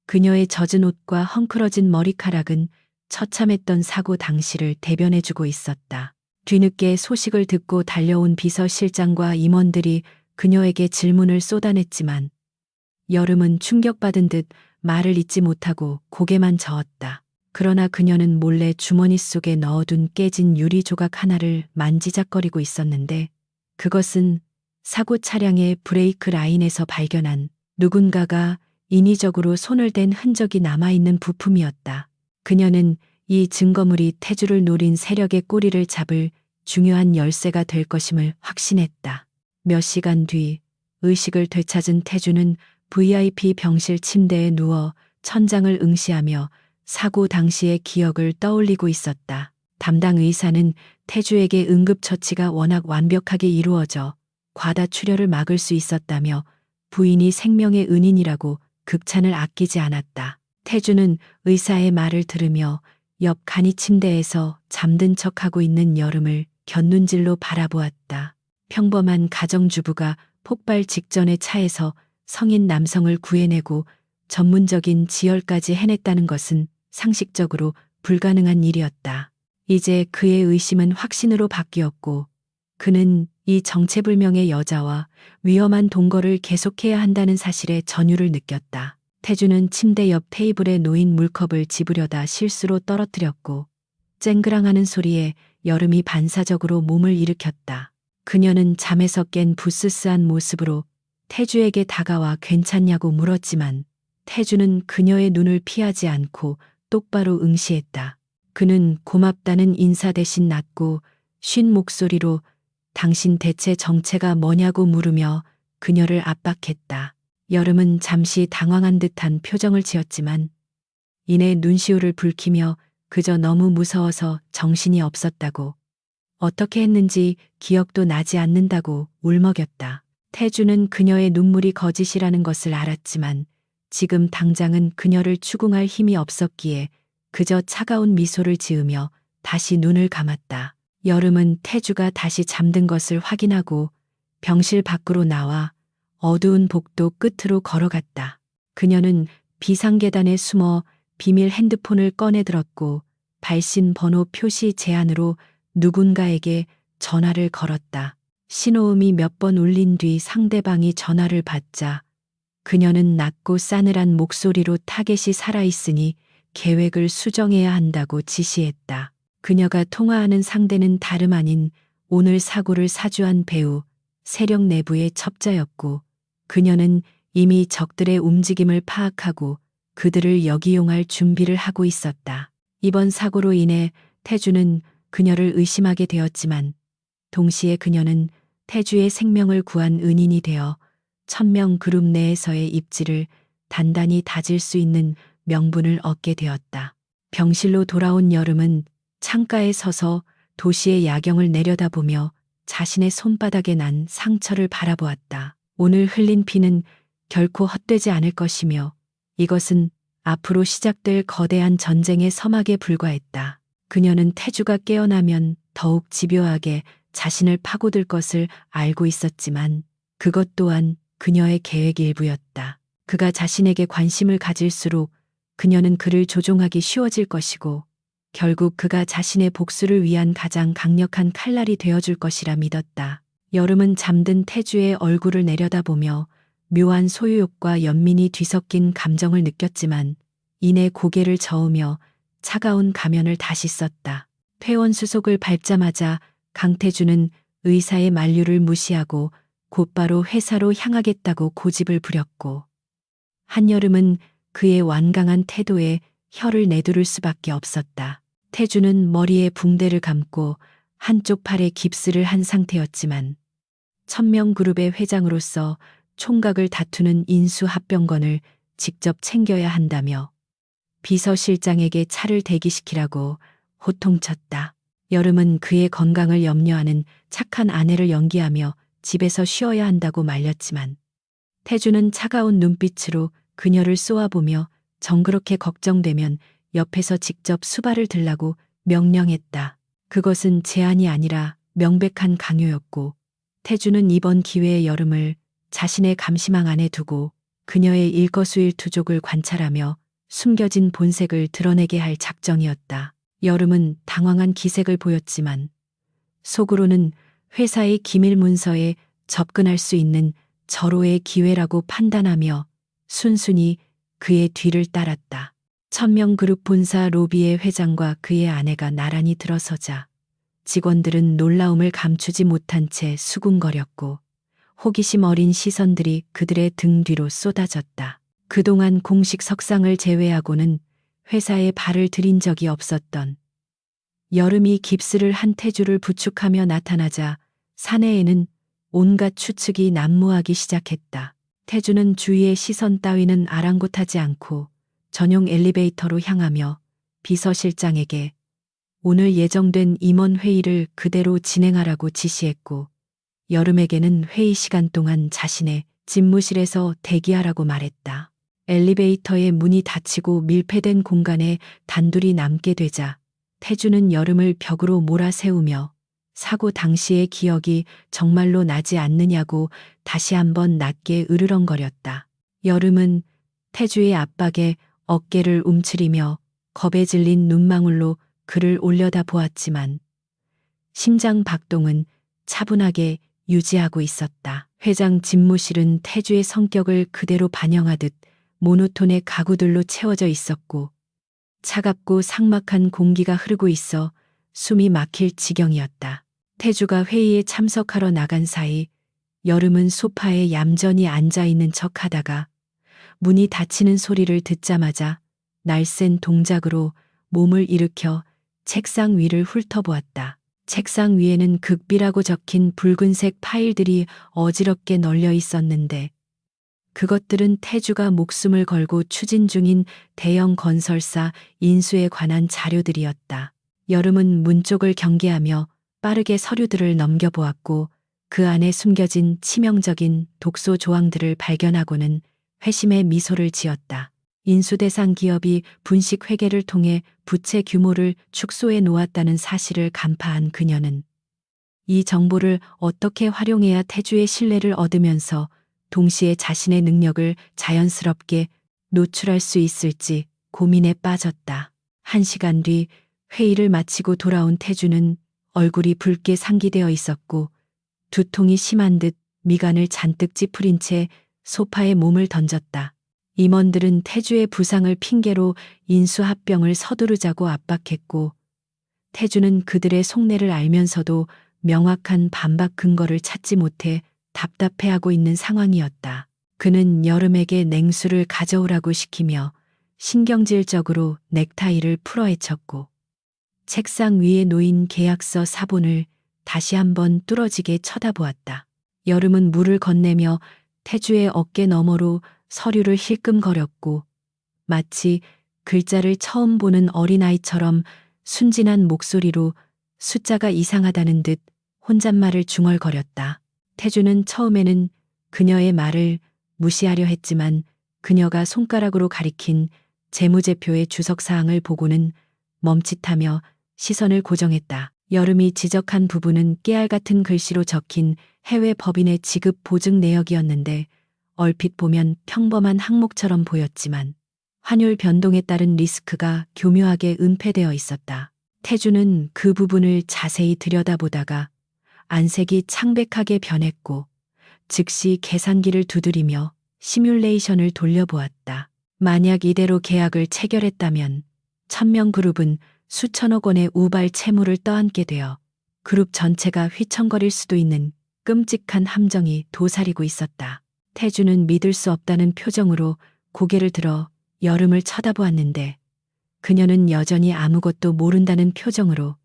그녀의 젖은 옷과 헝클어진 머리카락은 처참했던 사고 당시를 대변해주고 있었다. 뒤늦게 소식을 듣고 달려온 비서실장과 임원들이 그녀에게 질문을 쏟아냈지만 여름은 충격받은 듯 말을 잇지 못하고 고개만 저었다. 그러나 그녀는 몰래 주머니 속에 넣어둔 깨진 유리 조각 하나를 만지작거리고 있었는데 그것은 사고 차량의 브레이크 라인에서 발견한 누군가가 인위적으로 손을 댄 흔적이 남아있는 부품이었다. 그녀는 이 증거물이 태주를 노린 세력의 꼬리를 잡을 중요한 열쇠가 될 것임을 확신했다. 몇 시간 뒤 의식을 되찾은 태주는 VIP 병실 침대에 누워 천장을 응시하며 사고 당시의 기억을 떠올리고 있었다. 담당 의사는 태주에게 응급처치가 워낙 완벽하게 이루어져 과다 출혈을 막을 수 있었다며 부인이 생명의 은인이라고 극찬을 아끼지 않았다. 태주는 의사의 말을 들으며 옆 간이 침대에서 잠든 척하고 있는 여름을 곁눈질로 바라보았다. 평범한 가정주부가 폭발 직전의 차에서 성인 남성을 구해내고 전문적인 지혈까지 해냈다는 것은 상식적으로 불가능한 일이었다. 이제 그의 의심은 확신으로 바뀌었고 그는 이 정체불명의 여자와 위험한 동거를 계속해야 한다는 사실에 전율을 느꼈다. 태주는 침대 옆 테이블에 놓인 물컵을 집으려다 실수로 떨어뜨렸고 쨍그랑하는 소리에 여름이 반사적으로 몸을 일으켰다. 그녀는 잠에서 깬 부스스한 모습으로 태주에게 다가와 괜찮냐고 물었지만 태주는 그녀의 눈을 피하지 않고 똑바로 응시했다. 그는 고맙다는 인사 대신 낮고 쉰 목소리로 당신 대체 정체가 뭐냐고 물으며 그녀를 압박했다. 여름은 잠시 당황한 듯한 표정을 지었지만 이내 눈시울을 붉히며 그저 너무 무서워서 정신이 없었다고 어떻게 했는지 기억도 나지 않는다고 울먹였다. 태주는 그녀의 눈물이 거짓이라는 것을 알았지만 지금 당장은 그녀를 추궁할 힘이 없었기에 그저 차가운 미소를 지으며 다시 눈을 감았다. 여름은 태주가 다시 잠든 것을 확인하고 병실 밖으로 나와 어두운 복도 끝으로 걸어갔다. 그녀는 비상계단에 숨어 비밀 핸드폰을 꺼내 들었고 발신 번호 표시 제한으로 누군가에게 전화를 걸었다. 신호음이 몇 번 울린 뒤 상대방이 전화를 받자 그녀는 낮고 싸늘한 목소리로 타겟이 살아있으니 계획을 수정해야 한다고 지시했다. 그녀가 통화하는 상대는 다름 아닌 오늘 사고를 사주한 배우, 세력 내부의 첩자였고 그녀는 이미 적들의 움직임을 파악하고 그들을 역이용할 준비를 하고 있었다. 이번 사고로 인해 태주는 그녀를 의심하게 되었지만 동시에 그녀는 태주의 생명을 구한 은인이 되어 1000명 그룹 내에서의 입지를 단단히 다질 수 있는 명분을 얻게 되었다. 병실로 돌아온 여름은 창가에 서서 도시의 야경을 내려다보며 자신의 손바닥에 난 상처를 바라보았다. 오늘 흘린 피는 결코 헛되지 않을 것이며 이것은 앞으로 시작될 거대한 전쟁의 서막에 불과했다. 그녀는 태주가 깨어나면 더욱 집요하게 자신을 파고들 것을 알고 있었지만 그것 또한 그녀의 계획 일부였다. 그가 자신에게 관심을 가질수록 그녀는 그를 조종하기 쉬워질 것이고 결국 그가 자신의 복수를 위한 가장 강력한 칼날이 되어줄 것이라 믿었다. 여름은 잠든 태주의 얼굴을 내려다보며 묘한 소유욕과 연민이 뒤섞인 감정을 느꼈지만 이내 고개를 저으며 차가운 가면을 다시 썼다. 퇴원 수속을 밟자마자 강태주는 의사의 만류를 무시하고 곧바로 회사로 향하겠다고 고집을 부렸고 한여름은 그의 완강한 태도에 혀를 내두를 수밖에 없었다. 태주는 머리에 붕대를 감고 한쪽 팔에 깁스를 한 상태였지만 1000명 그룹의 회장으로서 총각을 다투는 인수합병건을 직접 챙겨야 한다며 비서실장에게 차를 대기시키라고 호통쳤다. 여름은 그의 건강을 염려하는 착한 아내를 연기하며 집에서 쉬어야 한다고 말렸지만 태주는 차가운 눈빛으로 그녀를 쏘아보며 정그렇게 걱정되면 옆에서 직접 수발을 들라고 명령했다. 그것은 제안이 아니라 명백한 강요였고 태주는 이번 기회에 여름을 자신의 감시망 안에 두고 그녀의 일거수일투족을 관찰하며 숨겨진 본색을 드러내게 할 작정이었다. 여름은 당황한 기색을 보였지만 속으로는 회사의 기밀 문서에 접근할 수 있는 절호의 기회라고 판단하며 순순히 그의 뒤를 따랐다. 1000명 그룹 본사 로비의 회장과 그의 아내가 나란히 들어서자 직원들은 놀라움을 감추지 못한 채 수군거렸고 호기심 어린 시선들이 그들의 등 뒤로 쏟아졌다. 그동안 공식 석상을 제외하고는 회사에 발을 들인 적이 없었던 여름이 깁스를 한 태주를 부축하며 나타나자 사내에는 온갖 추측이 난무하기 시작했다. 태주는 주위의 시선 따위는 아랑곳하지 않고 전용 엘리베이터로 향하며 비서실장에게 오늘 예정된 임원 회의를 그대로 진행하라고 지시했고 여름에게는 회의 시간 동안 자신의 집무실에서 대기하라고 말했다. 엘리베이터의 문이 닫히고 밀폐된 공간에 단둘이 남게 되자 태주는 여름을 벽으로 몰아세우며 사고 당시의 기억이 정말로 나지 않느냐고 다시 한번 낮게 으르렁거렸다. 여름은 태주의 압박에 어깨를 움츠리며 겁에 질린 눈망울로 그를 올려다 보았지만 심장 박동은 차분하게 유지하고 있었다. 회장 집무실은 태주의 성격을 그대로 반영하듯 모노톤의 가구들로 채워져 있었고 차갑고 삭막한 공기가 흐르고 있어 숨이 막힐 지경이었다. 태주가 회의에 참석하러 나간 사이 여름은 소파에 얌전히 앉아있는 척하다가 문이 닫히는 소리를 듣자마자 날쌘 동작으로 몸을 일으켜 책상 위를 훑어보았다. 책상 위에는 극비라고 적힌 붉은색 파일들이 어지럽게 널려 있었는데 그것들은 태주가 목숨을 걸고 추진 중인 대형 건설사 인수에 관한 자료들이었다. 여름은 문 쪽을 경계하며 빠르게 서류들을 넘겨보았고 그 안에 숨겨진 치명적인 독소 조항들을 발견하고는 회심의 미소를 지었다. 인수 대상 기업이 분식 회계를 통해 부채 규모를 축소해 놓았다는 사실을 간파한 그녀는 이 정보를 어떻게 활용해야 태주의 신뢰를 얻으면서 동시에 자신의 능력을 자연스럽게 노출할 수 있을지 고민에 빠졌다. 1시간 뒤 회의를 마치고 돌아온 태주는 얼굴이 붉게 상기되어 있었고 두통이 심한 듯 미간을 잔뜩 찌푸린 채 소파에 몸을 던졌다. 임원들은 태주의 부상을 핑계로 인수합병을 서두르자고 압박했고 태주는 그들의 속내를 알면서도 명확한 반박 근거를 찾지 못해 답답해하고 있는 상황이었다. 그는 여름에게 냉수를 가져오라고 시키며 신경질적으로 넥타이를 풀어헤쳤고 책상 위에 놓인 계약서 사본을 다시 한번 뚫어지게 쳐다보았다. 여름은 물을 건네며 태주의 어깨 너머로 서류를 힐끔거렸고 마치 글자를 처음 보는 어린아이처럼 순진한 목소리로 숫자가 이상하다는 듯 혼잣말을 중얼거렸다. 태주는 처음에는 그녀의 말을 무시하려 했지만 그녀가 손가락으로 가리킨 재무제표의 주석사항을 보고는 멈칫하며 시선을 고정했다. 여름이 지적한 부분은 깨알 같은 글씨로 적힌 해외 법인의 지급 보증 내역이었는데 얼핏 보면 평범한 항목처럼 보였지만 환율 변동에 따른 리스크가 교묘하게 은폐되어 있었다. 태주는 그 부분을 자세히 들여다보다가 안색이 창백하게 변했고 즉시 계산기를 두드리며 시뮬레이션을 돌려보았다. 만약 이대로 계약을 체결했다면 천명그룹은 수천억 원의 우발 채무를 떠안게 되어 그룹 전체가 휘청거릴 수도 있는 끔찍한 함정이 도사리고 있었다. 태주는 믿을 수 없다는 표정으로 고개를 들어 여름을 쳐다보았는데 그녀는 여전히 아무것도 모른다는 표정으로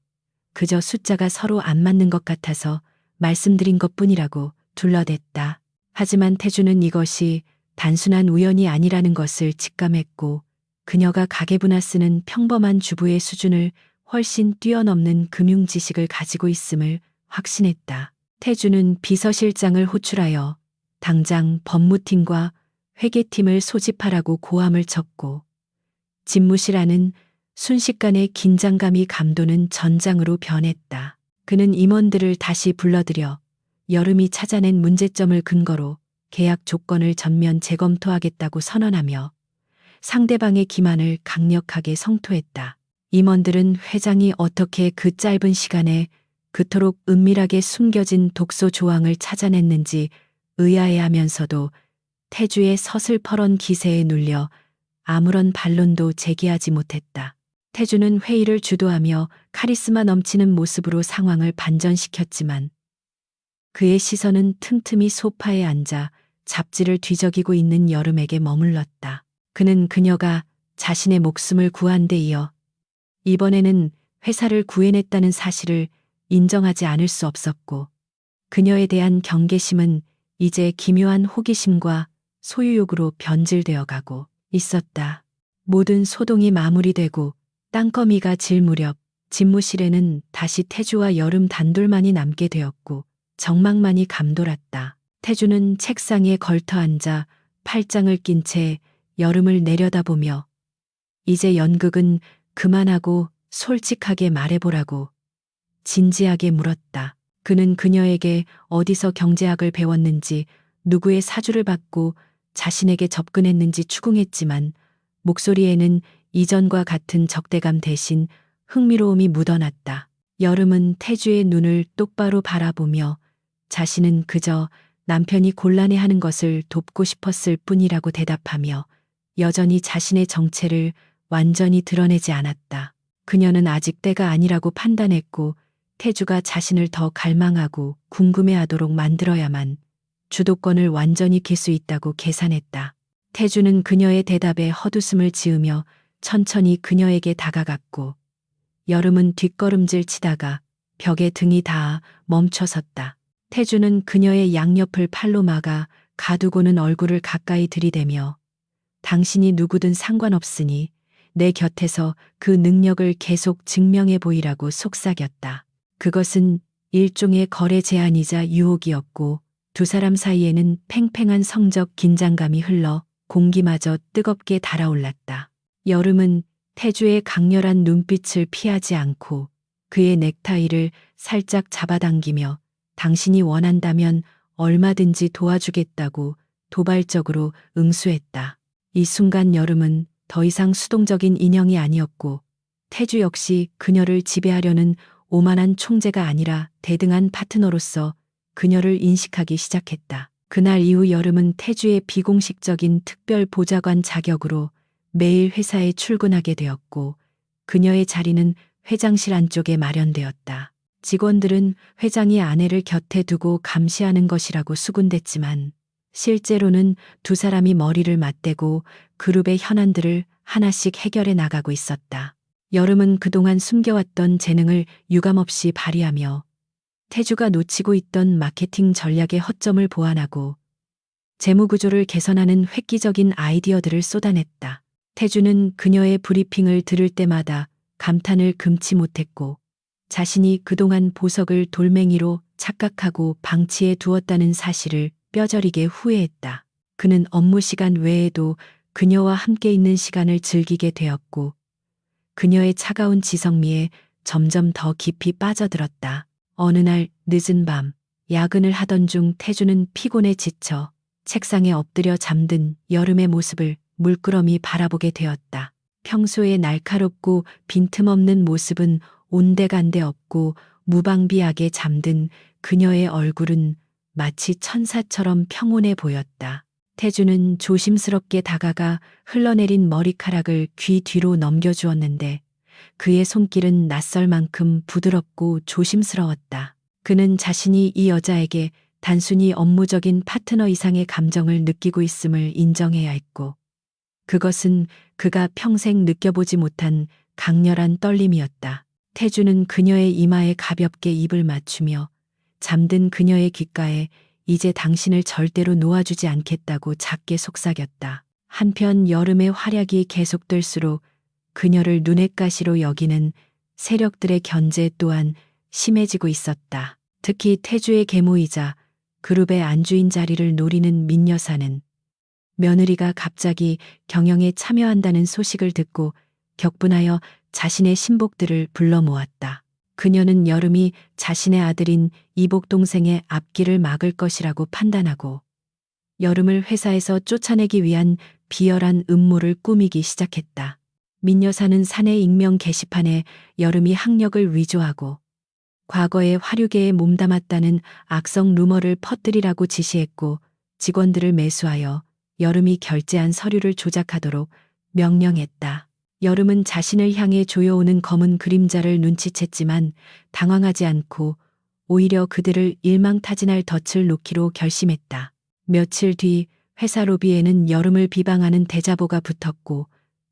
그저 숫자가 서로 안 맞는 것 같아서 말씀드린 것뿐이라고 둘러댔다. 하지만 태주는 이것이 단순한 우연이 아니라는 것을 직감했고 그녀가 가계부나 쓰는 평범한 주부의 수준을 훨씬 뛰어넘는 금융 지식을 가지고 있음을 확신했다. 태주는 비서실장을 호출하여 당장 법무팀과 회계팀을 소집하라고 고함을 쳤고 집무실 안은 순식간에 긴장감이 감도는 전장으로 변했다. 그는 임원들을 다시 불러들여 여름이 찾아낸 문제점을 근거로 계약 조건을 전면 재검토하겠다고 선언하며 상대방의 기만을 강력하게 성토했다. 임원들은 회장이 어떻게 그 짧은 시간에 그토록 은밀하게 숨겨진 독소 조항을 찾아냈는지 의아해하면서도 태주의 서슬퍼런 기세에 눌려 아무런 반론도 제기하지 못했다. 태주는 회의를 주도하며 카리스마 넘치는 모습으로 상황을 반전시켰지만 그의 시선은 틈틈이 소파에 앉아 잡지를 뒤적이고 있는 여름에게 머물렀다. 그는 그녀가 자신의 목숨을 구한 데 이어 이번에는 회사를 구해냈다는 사실을 인정하지 않을 수 없었고 그녀에 대한 경계심은 이제 기묘한 호기심과 소유욕으로 변질되어 가고 있었다. 모든 소동이 마무리되고 땅거미가 질 무렵 집무실에는 다시 태주와 여름 단둘만이 남게 되었고 정막만이 감돌았다. 태주는 책상 위에 걸터 앉아 팔짱을 낀 채 여름을 내려다보며 이제 연극은 그만하고 솔직하게 말해보라고 진지하게 물었다. 그는 그녀에게 어디서 경제학을 배웠는지 누구의 사주를 받고 자신에게 접근했는지 추궁했지만 목소리에는 이전과 같은 적대감 대신 흥미로움이 묻어났다. 여름은 태주의 눈을 똑바로 바라보며 자신은 그저 남편이 곤란해하는 것을 돕고 싶었을 뿐이라고 대답하며 여전히 자신의 정체를 완전히 드러내지 않았다. 그녀는 아직 때가 아니라고 판단했고 태주가 자신을 더 갈망하고 궁금해하도록 만들어야만 주도권을 완전히 쥘 수 있다고 계산했다. 태주는 그녀의 대답에 헛웃음을 지으며 천천히 그녀에게 다가갔고 여름은 뒷걸음질 치다가 벽에 등이 닿아 멈춰섰다. 태주는 그녀의 양옆을 팔로 막아 가두고는 얼굴을 가까이 들이대며 당신이 누구든 상관없으니 내 곁에서 그 능력을 계속 증명해 보이라고 속삭였다. 그것은 일종의 거래 제안이자 유혹이었고 두 사람 사이에는 팽팽한 성적 긴장감이 흘러 공기마저 뜨겁게 달아올랐다. 여름은 태주의 강렬한 눈빛을 피하지 않고 그의 넥타이를 살짝 잡아당기며 당신이 원한다면 얼마든지 도와주겠다고 도발적으로 응수했다. 이 순간 여름은 더 이상 수동적인 인형이 아니었고 태주 역시 그녀를 지배하려는 오만한 총재가 아니라 대등한 파트너로서 그녀를 인식하기 시작했다. 그날 이후 여름은 태주의 비공식적인 특별 보좌관 자격으로 매일 회사에 출근하게 되었고 그녀의 자리는 회장실 안쪽에 마련되었다. 직원들은 회장이 아내를 곁에 두고 감시하는 것이라고 수군댔지만 실제로는 두 사람이 머리를 맞대고 그룹의 현안들을 하나씩 해결해 나가고 있었다. 여름은 그동안 숨겨왔던 재능을 유감없이 발휘하며 태주가 놓치고 있던 마케팅 전략의 허점을 보완하고 재무 구조를 개선하는 획기적인 아이디어들을 쏟아냈다. 태주는 그녀의 브리핑을 들을 때마다 감탄을 금치 못했고 자신이 그동안 보석을 돌멩이로 착각하고 방치해 두었다는 사실을 뼈저리게 후회했다. 그는 업무 시간 외에도 그녀와 함께 있는 시간을 즐기게 되었고 그녀의 차가운 지성미에 점점 더 깊이 빠져들었다. 어느 날 늦은 밤 야근을 하던 중 태주는 피곤에 지쳐 책상에 엎드려 잠든 여름의 모습을 물끄러미 바라보게 되었다. 평소에 날카롭고 빈틈없는 모습은 온데간데 없고 무방비하게 잠든 그녀의 얼굴은 마치 천사처럼 평온해 보였다. 태주는 조심스럽게 다가가 흘러내린 머리카락을 귀 뒤로 넘겨주었는데 그의 손길은 낯설 만큼 부드럽고 조심스러웠다. 그는 자신이 이 여자에게 단순히 업무적인 파트너 이상의 감정을 느끼고 있음을 인정해야 했고 그것은 그가 평생 느껴보지 못한 강렬한 떨림이었다. 태주는 그녀의 이마에 가볍게 입을 맞추며 잠든 그녀의 귓가에 이제 당신을 절대로 놓아주지 않겠다고 작게 속삭였다. 한편 여름의 활약이 계속될수록 그녀를 눈엣 가시로 여기는 세력들의 견제 또한 심해지고 있었다. 특히 태주의 계모이자 그룹의 안주인 자리를 노리는 민 여사는 며느리가 갑자기 경영에 참여한다는 소식을 듣고 격분하여 자신의 신복들을 불러 모았다. 그녀는 여름이 자신의 아들인 이복 동생의 앞길을 막을 것이라고 판단하고 여름을 회사에서 쫓아내기 위한 비열한 음모를 꾸미기 시작했다. 민 여사는 사내 익명 게시판에 여름이 학력을 위조하고 과거에 화류계에 몸담았다는 악성 루머를 퍼뜨리라고 지시했고 직원들을 매수하여 여름이 결제한 서류를 조작하도록 명령했다. 여름은 자신을 향해 조여오는 검은 그림자를 눈치챘지만 당황하지 않고 오히려 그들을 일망타진할 덫을 놓기로 결심했다. 며칠 뒤 회사 로비에는 여름을 비방하는 대자보가 붙었고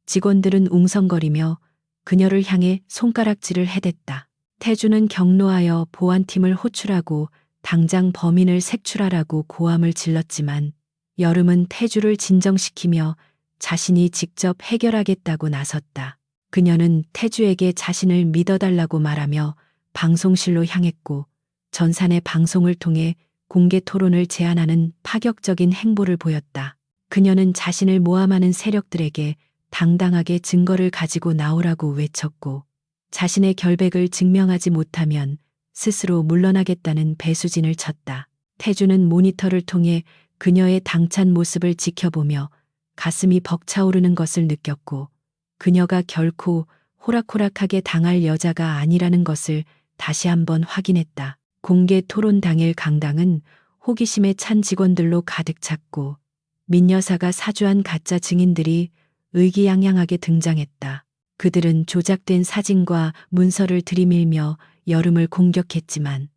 직원들은 웅성거리며 그녀를 향해 손가락질을 해댔다. 태주는 경로하여 보안팀을 호출하고 당장 범인을 색출하라고 고함을 질렀지만 여름은 태주를 진정시키며 자신이 직접 해결하겠다고 나섰다. 그녀는 태주에게 자신을 믿어달라고 말하며 방송실로 향했고 전산의 방송을 통해 공개 토론을 제안하는 파격적인 행보를 보였다. 그녀는 자신을 모함하는 세력들에게 당당하게 증거를 가지고 나오라고 외쳤고 자신의 결백을 증명하지 못하면 스스로 물러나겠다는 배수진을 쳤다. 태주는 모니터를 통해 그녀의 당찬 모습을 지켜보며 가슴이 벅차오르는 것을 느꼈고 그녀가 결코 호락호락하게 당할 여자가 아니라는 것을 다시 한번 확인했다. 공개 토론 당일 강당은 호기심에 찬 직원들로 가득 찼고 민 여사가 사주한 가짜 증인들이 의기양양하게 등장했다. 그들은 조작된 사진과 문서를 들이밀며 여름을 공격했지만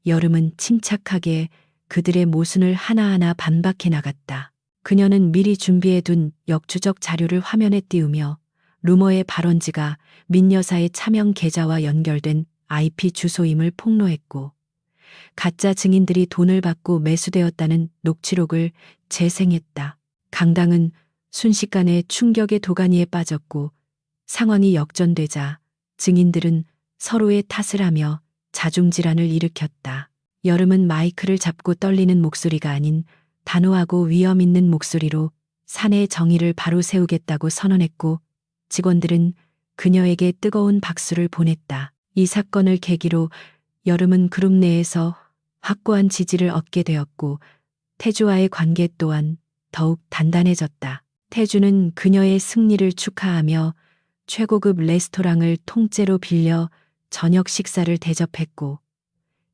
여름은 침착하게 그들의 모순을 하나하나 반박해 나갔다. 그녀는 미리 준비해둔 역추적 자료를 화면에 띄우며 루머의 발원지가 민 여사의 차명 계좌와 연결된 IP 주소임을 폭로했고 가짜 증인들이 돈을 받고 매수되었다는 녹취록을 재생했다. 강당은 순식간에 충격의 도가니에 빠졌고 상황이 역전되자 증인들은 서로의 탓을 하며 자중질환을 일으켰다. 여름은 마이크를 잡고 떨리는 목소리가 아닌 단호하고 위험 있는 목소리로 사내의 정의를 바로 세우겠다고 선언했고 직원들은 그녀에게 뜨거운 박수를 보냈다. 이 사건을 계기로 여름은 그룹 내에서 확고한 지지를 얻게 되었고 태주와의 관계 또한 더욱 단단해졌다. 태주는 그녀의 승리를 축하하며 최고급 레스토랑을 통째로 빌려 저녁 식사를 대접했고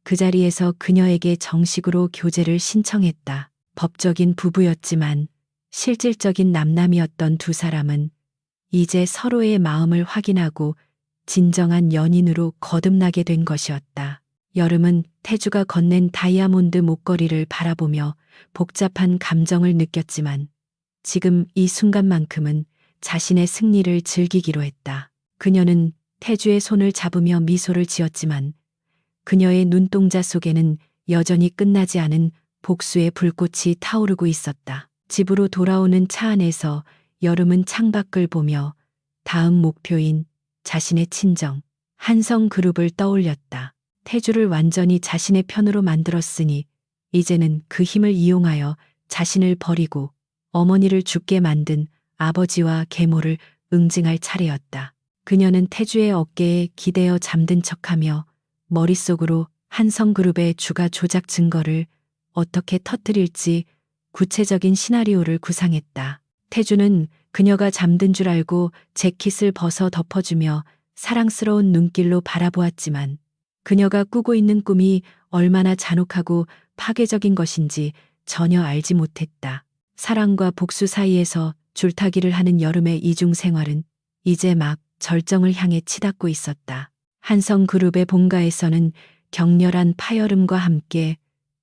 그 자리에서 그녀에게 정식으로 교제를 신청했다. 법적인 부부였지만 실질적인 남남이었던 두 사람은 이제 서로의 마음을 확인하고 진정한 연인으로 거듭나게 된 것이었다. 여름은 태주가 건넨 다이아몬드 목걸이를 바라보며 복잡한 감정을 느꼈지만 지금 이 순간만큼은 자신의 승리를 즐기기로 했다. 그녀는 태주의 손을 잡으며 미소를 지었지만 그녀의 눈동자 속에는 여전히 끝나지 않은 복수의 불꽃이 타오르고 있었다. 집으로 돌아오는 차 안에서 여름은 창밖을 보며 다음 목표인 자신의 친정 한성그룹을 떠올렸다. 태주를 완전히 자신의 편으로 만들었으니 이제는 그 힘을 이용하여 자신을 버리고 어머니를 죽게 만든 아버지와 계모를 응징할 차례였다. 그녀는 태주의 어깨에 기대어 잠든 척하며 머릿속으로 한성그룹의 주가 조작 증거를 어떻게 터뜨릴지 구체적인 시나리오를 구상했다. 태주는 그녀가 잠든 줄 알고 재킷을 벗어 덮어주며 사랑스러운 눈길로 바라보았지만 그녀가 꾸고 있는 꿈이 얼마나 잔혹하고 파괴적인 것인지 전혀 알지 못했다. 사랑과 복수 사이에서 줄타기를 하는 여름의 이중 생활은 이제 막 절정을 향해 치닫고 있었다. 한성그룹의 본가에서는 격렬한 파열음과 함께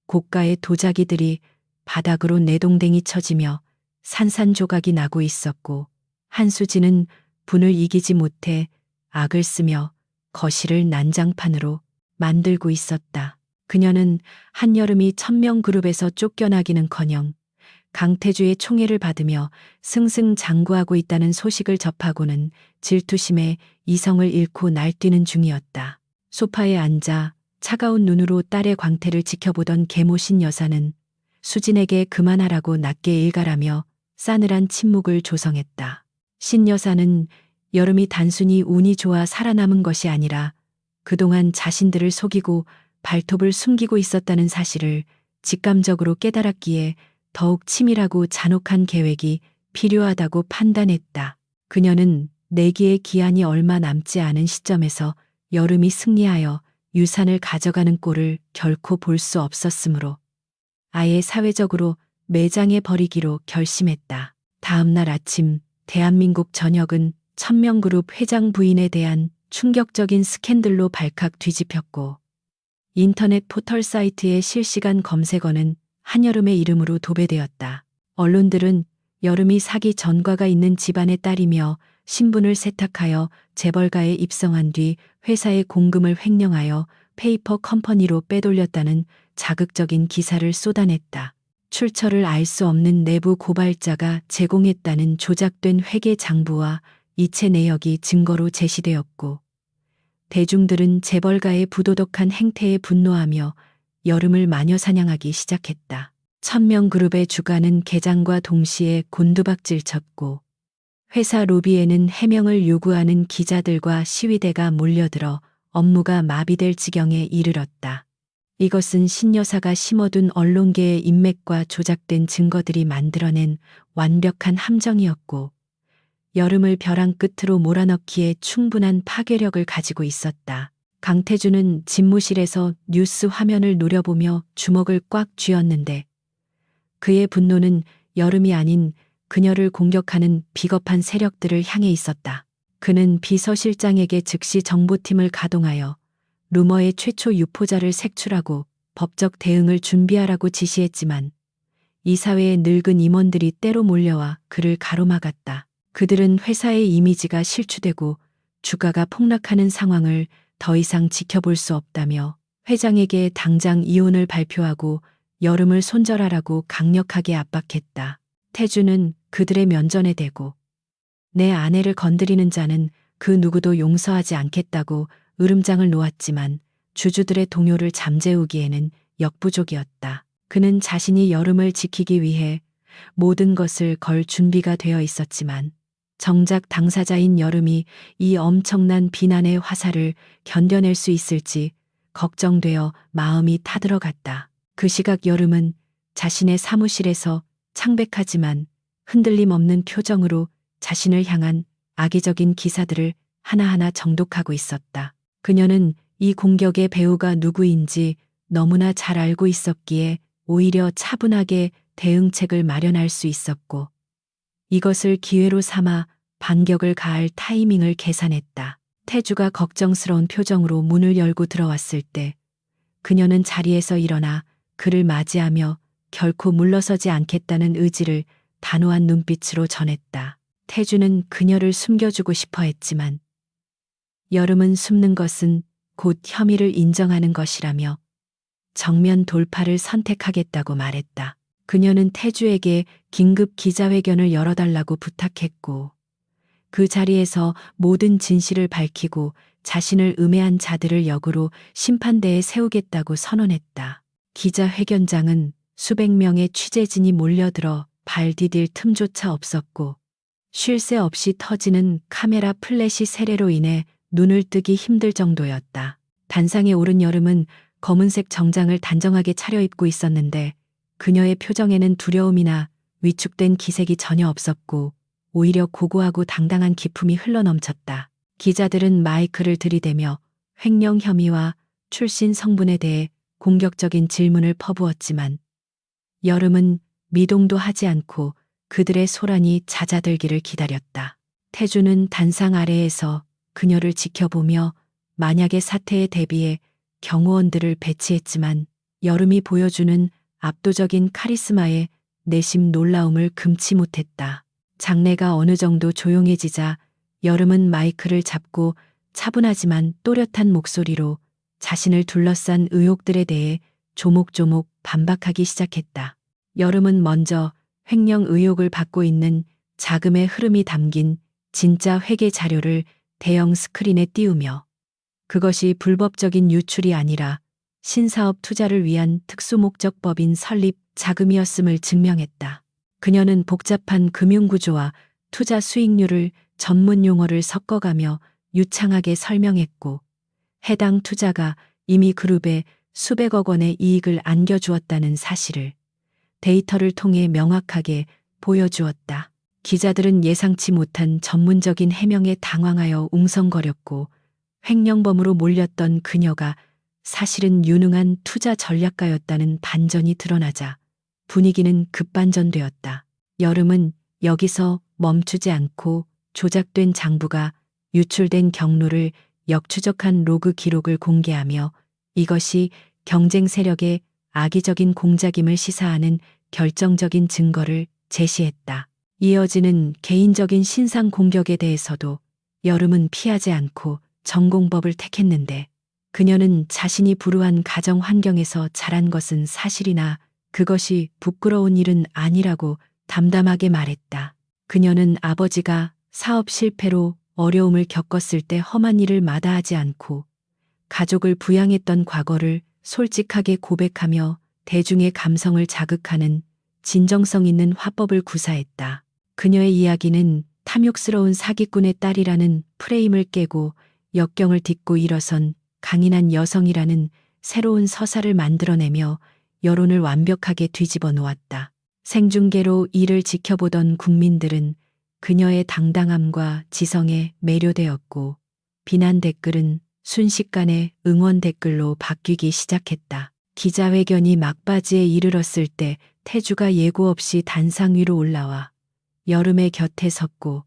고가의 도자기들이 바닥으로 내동댕이 쳐지며 산산조각이 나고 있었고 한수진은 분을 이기지 못해 악을 쓰며 거실을 난장판으로 만들고 있었다. 그녀는 한여름이 천명그룹에서 쫓겨나기는커녕 강태주의 총애를 받으며 승승장구하고 있다는 소식을 접하고는 질투심에 이성을 잃고 날뛰는 중이었다. 소파에 앉아 차가운 눈으로 딸의 광태를 지켜보던 계모신 여사는 수진에게 그만하라고 낮게 일갈하며 싸늘한 침묵을 조성했다. 신 여사는 여름이 단순히 운이 좋아 살아남은 것이 아니라 그동안 자신들을 속이고 발톱을 숨기고 있었다는 사실을 직감적으로 깨달았기에 더욱 치밀하고 잔혹한 계획이 필요하다고 판단했다. 그녀는 내기의 기한이 얼마 남지 않은 시점에서 여름이 승리하여 유산을 가져가는 꼴을 결코 볼 수 없었으므로 아예 사회적으로 매장해 버리기로 결심했다. 다음 날 아침 대한민국 전역은 천명그룹 회장 부인에 대한 충격적인 스캔들로 발칵 뒤집혔고 인터넷 포털 사이트의 실시간 검색어는 한여름의 이름으로 도배되었다. 언론들은 여름이 사기 전과가 있는 집안의 딸이며 신분을 세탁하여 재벌가에 입성한 뒤 회사의 공금을 횡령하여 페이퍼 컴퍼니로 빼돌렸다는 자극적인 기사를 쏟아냈다. 출처를 알 수 없는 내부 고발자가 제공했다는 조작된 회계 장부와 이체 내역이 증거로 제시되었고 대중들은 재벌가의 부도덕한 행태에 분노하며 여름을 마녀사냥하기 시작했다. 천명그룹의 주가는 개장과 동시에 곤두박질 쳤고 회사 로비에는 해명을 요구하는 기자들과 시위대가 몰려들어 업무가 마비될 지경에 이르렀다. 이것은 신여사가 심어둔 언론계의 인맥과 조작된 증거들이 만들어낸 완벽한 함정이었고 여름을 벼랑 끝으로 몰아넣기에 충분한 파괴력을 가지고 있었다. 강태주는 집무실에서 뉴스 화면을 노려보며 주먹을 꽉 쥐었는데 그의 분노는 여름이 아닌 그녀를 공격하는 비겁한 세력들을 향해 있었다. 그는 비서실장에게 즉시 정보팀을 가동하여 루머의 최초 유포자를 색출하고 법적 대응을 준비하라고 지시했지만 이 사회의 늙은 임원들이 때로 몰려와 그를 가로막았다. 그들은 회사의 이미지가 실추되고 주가가 폭락하는 상황을 더 이상 지켜볼 수 없다며 회장에게 당장 이혼을 발표하고 여름을 손절하라고 강력하게 압박했다. 태주는 그들의 면전에 대고 내 아내를 건드리는 자는 그 누구도 용서하지 않겠다고 으름장을 놓았지만 주주들의 동요를 잠재우기에는 역부족이었다. 그는 자신이 여름을 지키기 위해 모든 것을 걸 준비가 되어 있었지만 정작 당사자인 여름이 이 엄청난 비난의 화살을 견뎌낼 수 있을지 걱정되어 마음이 타들어갔다. 그 시각 여름은 자신의 사무실에서 창백하지만 흔들림 없는 표정으로 자신을 향한 악의적인 기사들을 하나하나 정독하고 있었다. 그녀는 이 공격의 배우가 누구인지 너무나 잘 알고 있었기에 오히려 차분하게 대응책을 마련할 수 있었고, 이것을 기회로 삼아 반격을 가할 타이밍을 계산했다. 태주가 걱정스러운 표정으로 문을 열고 들어왔을 때 그녀는 자리에서 일어나 그를 맞이하며 결코 물러서지 않겠다는 의지를 단호한 눈빛으로 전했다. 태주는 그녀를 숨겨주고 싶어 했지만 여름은 숨는 것은 곧 혐의를 인정하는 것이라며 정면 돌파를 선택하겠다고 말했다. 그녀는 태주에게 긴급 기자회견을 열어달라고 부탁했고, 그 자리에서 모든 진실을 밝히고 자신을 음해한 자들을 역으로 심판대에 세우겠다고 선언했다. 기자회견장은 수백 명의 취재진이 몰려들어 발 디딜 틈조차 없었고, 쉴 새 없이 터지는 카메라 플래시 세례로 인해 눈을 뜨기 힘들 정도였다. 단상에 오른 여름은 검은색 정장을 단정하게 차려입고 있었는데 그녀의 표정에는 두려움이나 위축된 기색이 전혀 없었고 오히려 고고하고 당당한 기품이 흘러넘쳤다. 기자들은 마이크를 들이대며 횡령 혐의와 출신 성분에 대해 공격적인 질문을 퍼부었지만 여름은 미동도 하지 않고 그들의 소란이 잦아들기를 기다렸다. 태주는 단상 아래에서 그녀를 지켜보며 만약의 사태에 대비해 경호원들을 배치했지만 여름이 보여주는 압도적인 카리스마에 내심 놀라움을 금치 못했다. 장내가 어느 정도 조용해지자 여름은 마이크를 잡고 차분하지만 또렷한 목소리로 자신을 둘러싼 의혹들에 대해 조목조목 반박하기 시작했다. 여름은 먼저 횡령 의혹을 받고 있는 자금의 흐름이 담긴 진짜 회계 자료를 대형 스크린에 띄우며 그것이 불법적인 유출이 아니라 신사업 투자를 위한 특수목적법인 설립 자금이었음을 증명했다. 그녀는 복잡한 금융구조와 투자 수익률을 전문 용어를 섞어가며 유창하게 설명했고, 해당 투자가 이미 그룹에 수백억 원의 이익을 안겨주었다는 사실을 데이터를 통해 명확하게 보여주었다. 기자들은 예상치 못한 전문적인 해명에 당황하여 웅성거렸고, 횡령범으로 몰렸던 그녀가 사실은 유능한 투자 전략가였다는 반전이 드러나자 분위기는 급반전되었다. 여름은 여기서 멈추지 않고 조작된 장부가 유출된 경로를 역추적한 로그 기록을 공개하며 이것이 경쟁 세력의 악의적인 공작임을 시사하는 결정적인 증거를 제시했다. 이어지는 개인적인 신상 공격에 대해서도 여름은 피하지 않고 전공법을 택했는데 그녀는 자신이 불우한 가정 환경에서 자란 것은 사실이나 그것이 부끄러운 일은 아니라고 담담하게 말했다. 그녀는 아버지가 사업 실패로 어려움을 겪었을 때 험한 일을 마다하지 않고 가족을 부양했던 과거를 솔직하게 고백하며 대중의 감성을 자극하는 진정성 있는 화법을 구사했다. 그녀의 이야기는 탐욕스러운 사기꾼의 딸이라는 프레임을 깨고 역경을 딛고 일어선 강인한 여성이라는 새로운 서사를 만들어내며 여론을 완벽하게 뒤집어 놓았다. 생중계로 이를 지켜보던 국민들은 그녀의 당당함과 지성에 매료되었고 비난 댓글은 순식간에 응원 댓글로 바뀌기 시작했다. 기자회견이 막바지에 이르렀을 때 태주가 예고 없이 단상 위로 올라와 여름의 곁에 섰고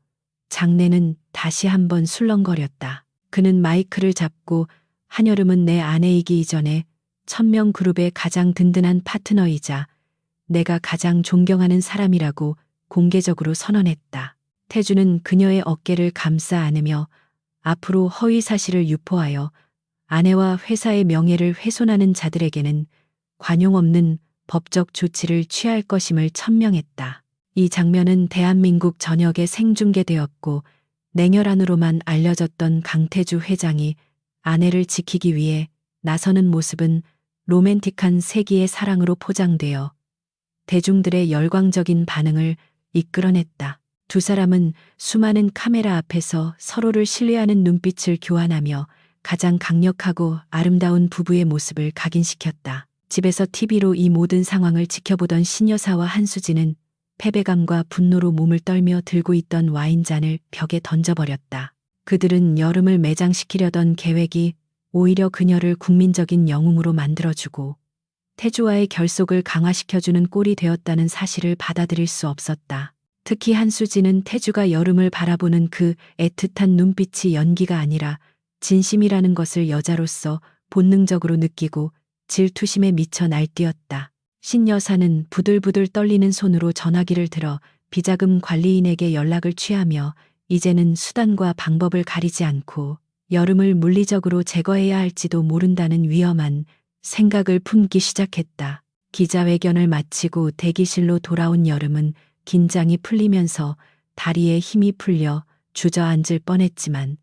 장내는 다시 한번 술렁거렸다. 그는 마이크를 잡고 한여름은 내 아내이기 이전에 1000명 그룹의 가장 든든한 파트너이자 내가 가장 존경하는 사람이라고 공개적으로 선언했다. 태주는 그녀의 어깨를 감싸 안으며 앞으로 허위 사실을 유포하여 아내와 회사의 명예를 훼손하는 자들에게는 관용 없는 법적 조치를 취할 것임을 천명했다. 이 장면은 대한민국 전역에 생중계되었고 냉혈한으로만 알려졌던 강태주 회장이 아내를 지키기 위해 나서는 모습은 로맨틱한 세기의 사랑으로 포장되어 대중들의 열광적인 반응을 이끌어냈다. 두 사람은 수많은 카메라 앞에서 서로를 신뢰하는 눈빛을 교환하며 가장 강력하고 아름다운 부부의 모습을 각인시켰다. 집에서 TV로 이 모든 상황을 지켜보던 신여사와 한수진은 패배감과 분노로 몸을 떨며 들고 있던 와인잔을 벽에 던져버렸다. 그들은 여름을 매장시키려던 계획이 오히려 그녀를 국민적인 영웅으로 만들어주고 태주와의 결속을 강화시켜주는 꼴이 되었다는 사실을 받아들일 수 없었다. 특히 한수진은 태주가 여름을 바라보는 그 애틋한 눈빛이 연기가 아니라 진심이라는 것을 여자로서 본능적으로 느끼고 질투심에 미쳐 날뛰었다. 신여사는 부들부들 떨리는 손으로 전화기를 들어 비자금 관리인에게 연락을 취하며 이제는 수단과 방법을 가리지 않고 여름을 물리적으로 제거해야 할지도 모른다는 위험한 생각을 품기 시작했다. 기자회견을 마치고 대기실로 돌아온 여름은 긴장이 풀리면서 다리에 힘이 풀려 주저앉을 뻔했지만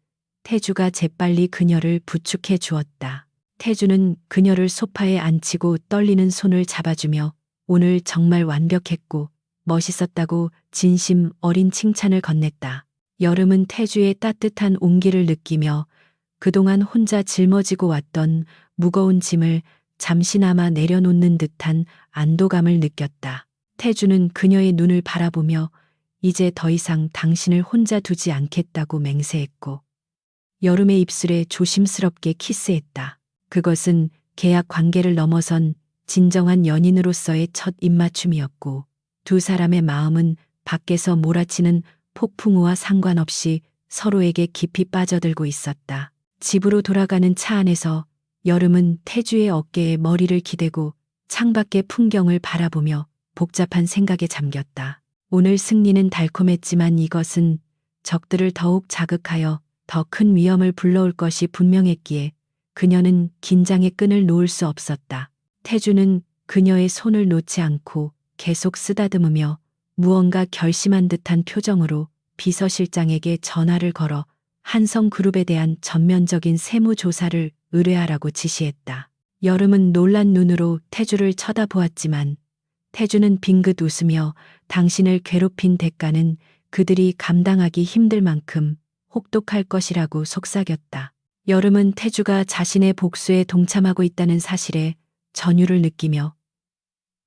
태주가 재빨리 그녀를 부축해 주었다. 태주는 그녀를 소파에 앉히고 떨리는 손을 잡아주며 오늘 정말 완벽했고 멋있었다고 진심 어린 칭찬을 건넸다. 여름은 태주의 따뜻한 온기를 느끼며 그동안 혼자 짊어지고 왔던 무거운 짐을 잠시나마 내려놓는 듯한 안도감을 느꼈다. 태주는 그녀의 눈을 바라보며 이제 더 이상 당신을 혼자 두지 않겠다고 맹세했고 여름의 입술에 조심스럽게 키스했다. 그것은 계약 관계를 넘어선 진정한 연인으로서의 첫 입맞춤이었고 두 사람의 마음은 밖에서 몰아치는 폭풍우와 상관없이 서로에게 깊이 빠져들고 있었다. 집으로 돌아가는 차 안에서 여름은 태주의 어깨에 머리를 기대고 창밖의 풍경을 바라보며 복잡한 생각에 잠겼다. 오늘 승리는 달콤했지만 이것은 적들을 더욱 자극하여 더 큰 위험을 불러올 것이 분명했기에 그녀는 긴장의 끈을 놓을 수 없었다. 태주는 그녀의 손을 놓지 않고 계속 쓰다듬으며 무언가 결심한 듯한 표정으로 비서실장에게 전화를 걸어 한성그룹에 대한 전면적인 세무조사를 의뢰하라고 지시했다. 여름은 놀란 눈으로 태주를 쳐다보았지만 태주는 빙긋 웃으며 당신을 괴롭힌 대가는 그들이 감당하기 힘들 만큼 혹독할 것이라고 속삭였다. 여름은 태주가 자신의 복수에 동참하고 있다는 사실에 전율을 느끼며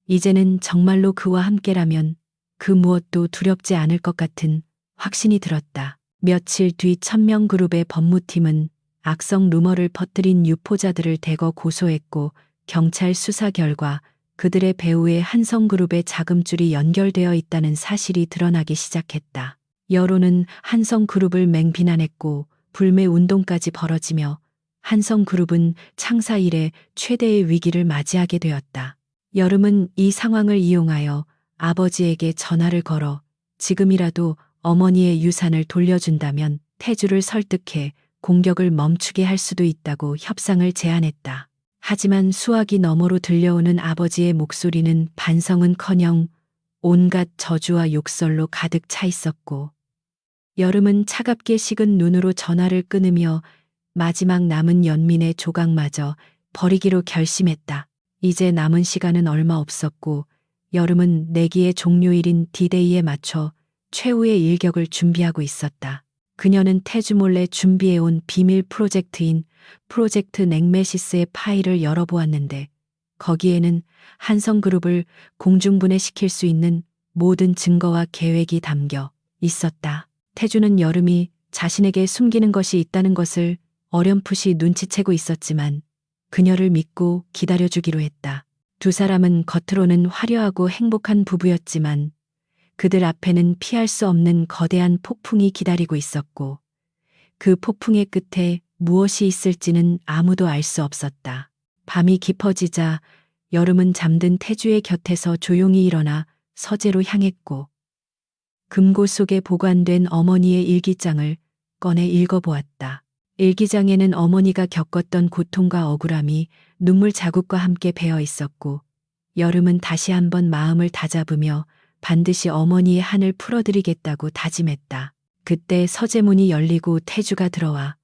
이제는 정말로 그와 함께라면 그 무엇도 두렵지 않을 것 같은 확신이 들었다. 며칠 뒤 천명그룹의 법무팀은 악성 루머를 퍼뜨린 유포자들을 대거 고소했고 경찰 수사 결과 그들의 배후에 한성그룹의 자금줄이 연결되어 있다는 사실이 드러나기 시작했다. 여론은 한성그룹을 맹비난했고 불매 운동까지 벌어지며 한성그룹은 창사 이래 최대의 위기를 맞이하게 되었다. 여름은 이 상황을 이용하여 아버지에게 전화를 걸어 지금이라도 어머니의 유산을 돌려준다면 태주를 설득해 공격을 멈추게 할 수도 있다고 협상을 제안했다. 하지만 수화기 너머로 들려오는 아버지의 목소리는 반성은커녕 온갖 저주와 욕설로 가득 차 있었고 여름은 차갑게 식은 눈으로 전화를 끊으며 마지막 남은 연민의 조각마저 버리기로 결심했다. 이제 남은 시간은 얼마 없었고 여름은 내기의 종료일인 디데이에 맞춰 최후의 일격을 준비하고 있었다. 그녀는 태주 몰래 준비해온 비밀 프로젝트인 프로젝트 넥메시스의 파일을 열어보았는데 거기에는 한성그룹을 공중분해시킬 수 있는 모든 증거와 계획이 담겨 있었다. 태주는 여름이 자신에게 숨기는 것이 있다는 것을 어렴풋이 눈치채고 있었지만 그녀를 믿고 기다려주기로 했다. 두 사람은 겉으로는 화려하고 행복한 부부였지만 그들 앞에는 피할 수 없는 거대한 폭풍이 기다리고 있었고 그 폭풍의 끝에 무엇이 있을지는 아무도 알 수 없었다. 밤이 깊어지자 여름은 잠든 태주의 곁에서 조용히 일어나 서재로 향했고 금고 속에 보관된 어머니의 일기장을 꺼내 읽어보았다. 일기장에는 어머니가 겪었던 고통과 억울함이 눈물 자국과 함께 배어 있었고 여름은 다시 한번 마음을 다잡으며 반드시 어머니의 한을 풀어드리겠다고 다짐했다. 그때 서재문이 열리고 태주가 들어와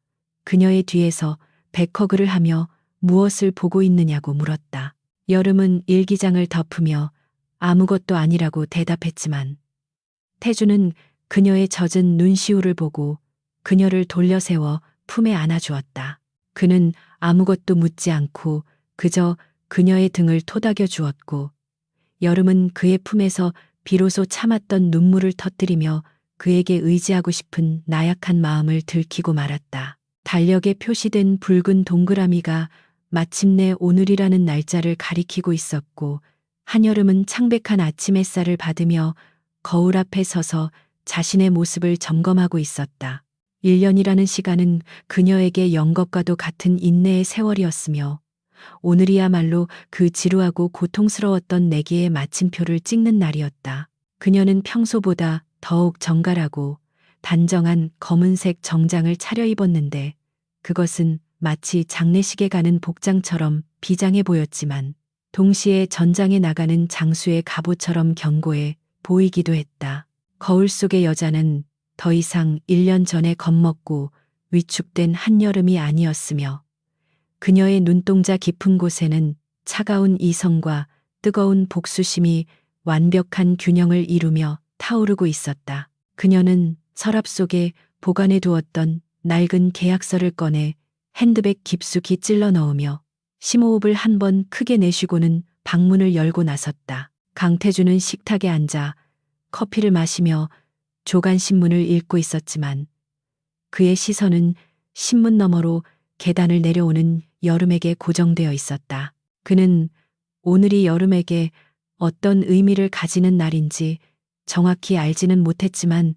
그녀의 뒤에서 백허그를 하며 무엇을 보고 있느냐고 물었다. 여름은 일기장을 덮으며 아무것도 아니라고 대답했지만 태주는 그녀의 젖은 눈시울을 보고 그녀를 돌려세워 품에 안아주었다. 그는 아무것도 묻지 않고 그저 그녀의 등을 토닥여 주었고 여름은 그의 품에서 비로소 참았던 눈물을 터뜨리며 그에게 의지하고 싶은 나약한 마음을 들키고 말았다. 달력에 표시된 붉은 동그라미가 마침내 오늘이라는 날짜를 가리키고 있었고, 한여름은 창백한 아침 햇살을 받으며 거울 앞에 서서 자신의 모습을 점검하고 있었다. 1년이라는 시간은 그녀에게 영겁과도 같은 인내의 세월이었으며, 오늘이야말로 그 지루하고 고통스러웠던 내기의 마침표를 찍는 날이었다. 그녀는 평소보다 더욱 정갈하고 단정한 검은색 정장을 차려입었는데, 그것은 마치 장례식에 가는 복장처럼 비장해 보였지만 동시에 전장에 나가는 장수의 갑옷처럼 견고해 보이기도 했다. 거울 속의 여자는 더 이상 1년 전에 겁먹고 위축된 한여름이 아니었으며, 그녀의 눈동자 깊은 곳에는 차가운 이성과 뜨거운 복수심이 완벽한 균형을 이루며 타오르고 있었다. 그녀는 서랍 속에 보관해 두었던 낡은 계약서를 꺼내 핸드백 깊숙이 찔러 넣으며 심호흡을 한 번 크게 내쉬고는 방문을 열고 나섰다. 강태주는 식탁에 앉아 커피를 마시며 조간신문을 읽고 있었지만, 그의 시선은 신문 너머로 계단을 내려오는 여름에게 고정되어 있었다. 그는 오늘이 여름에게 어떤 의미를 가지는 날인지 정확히 알지는 못했지만,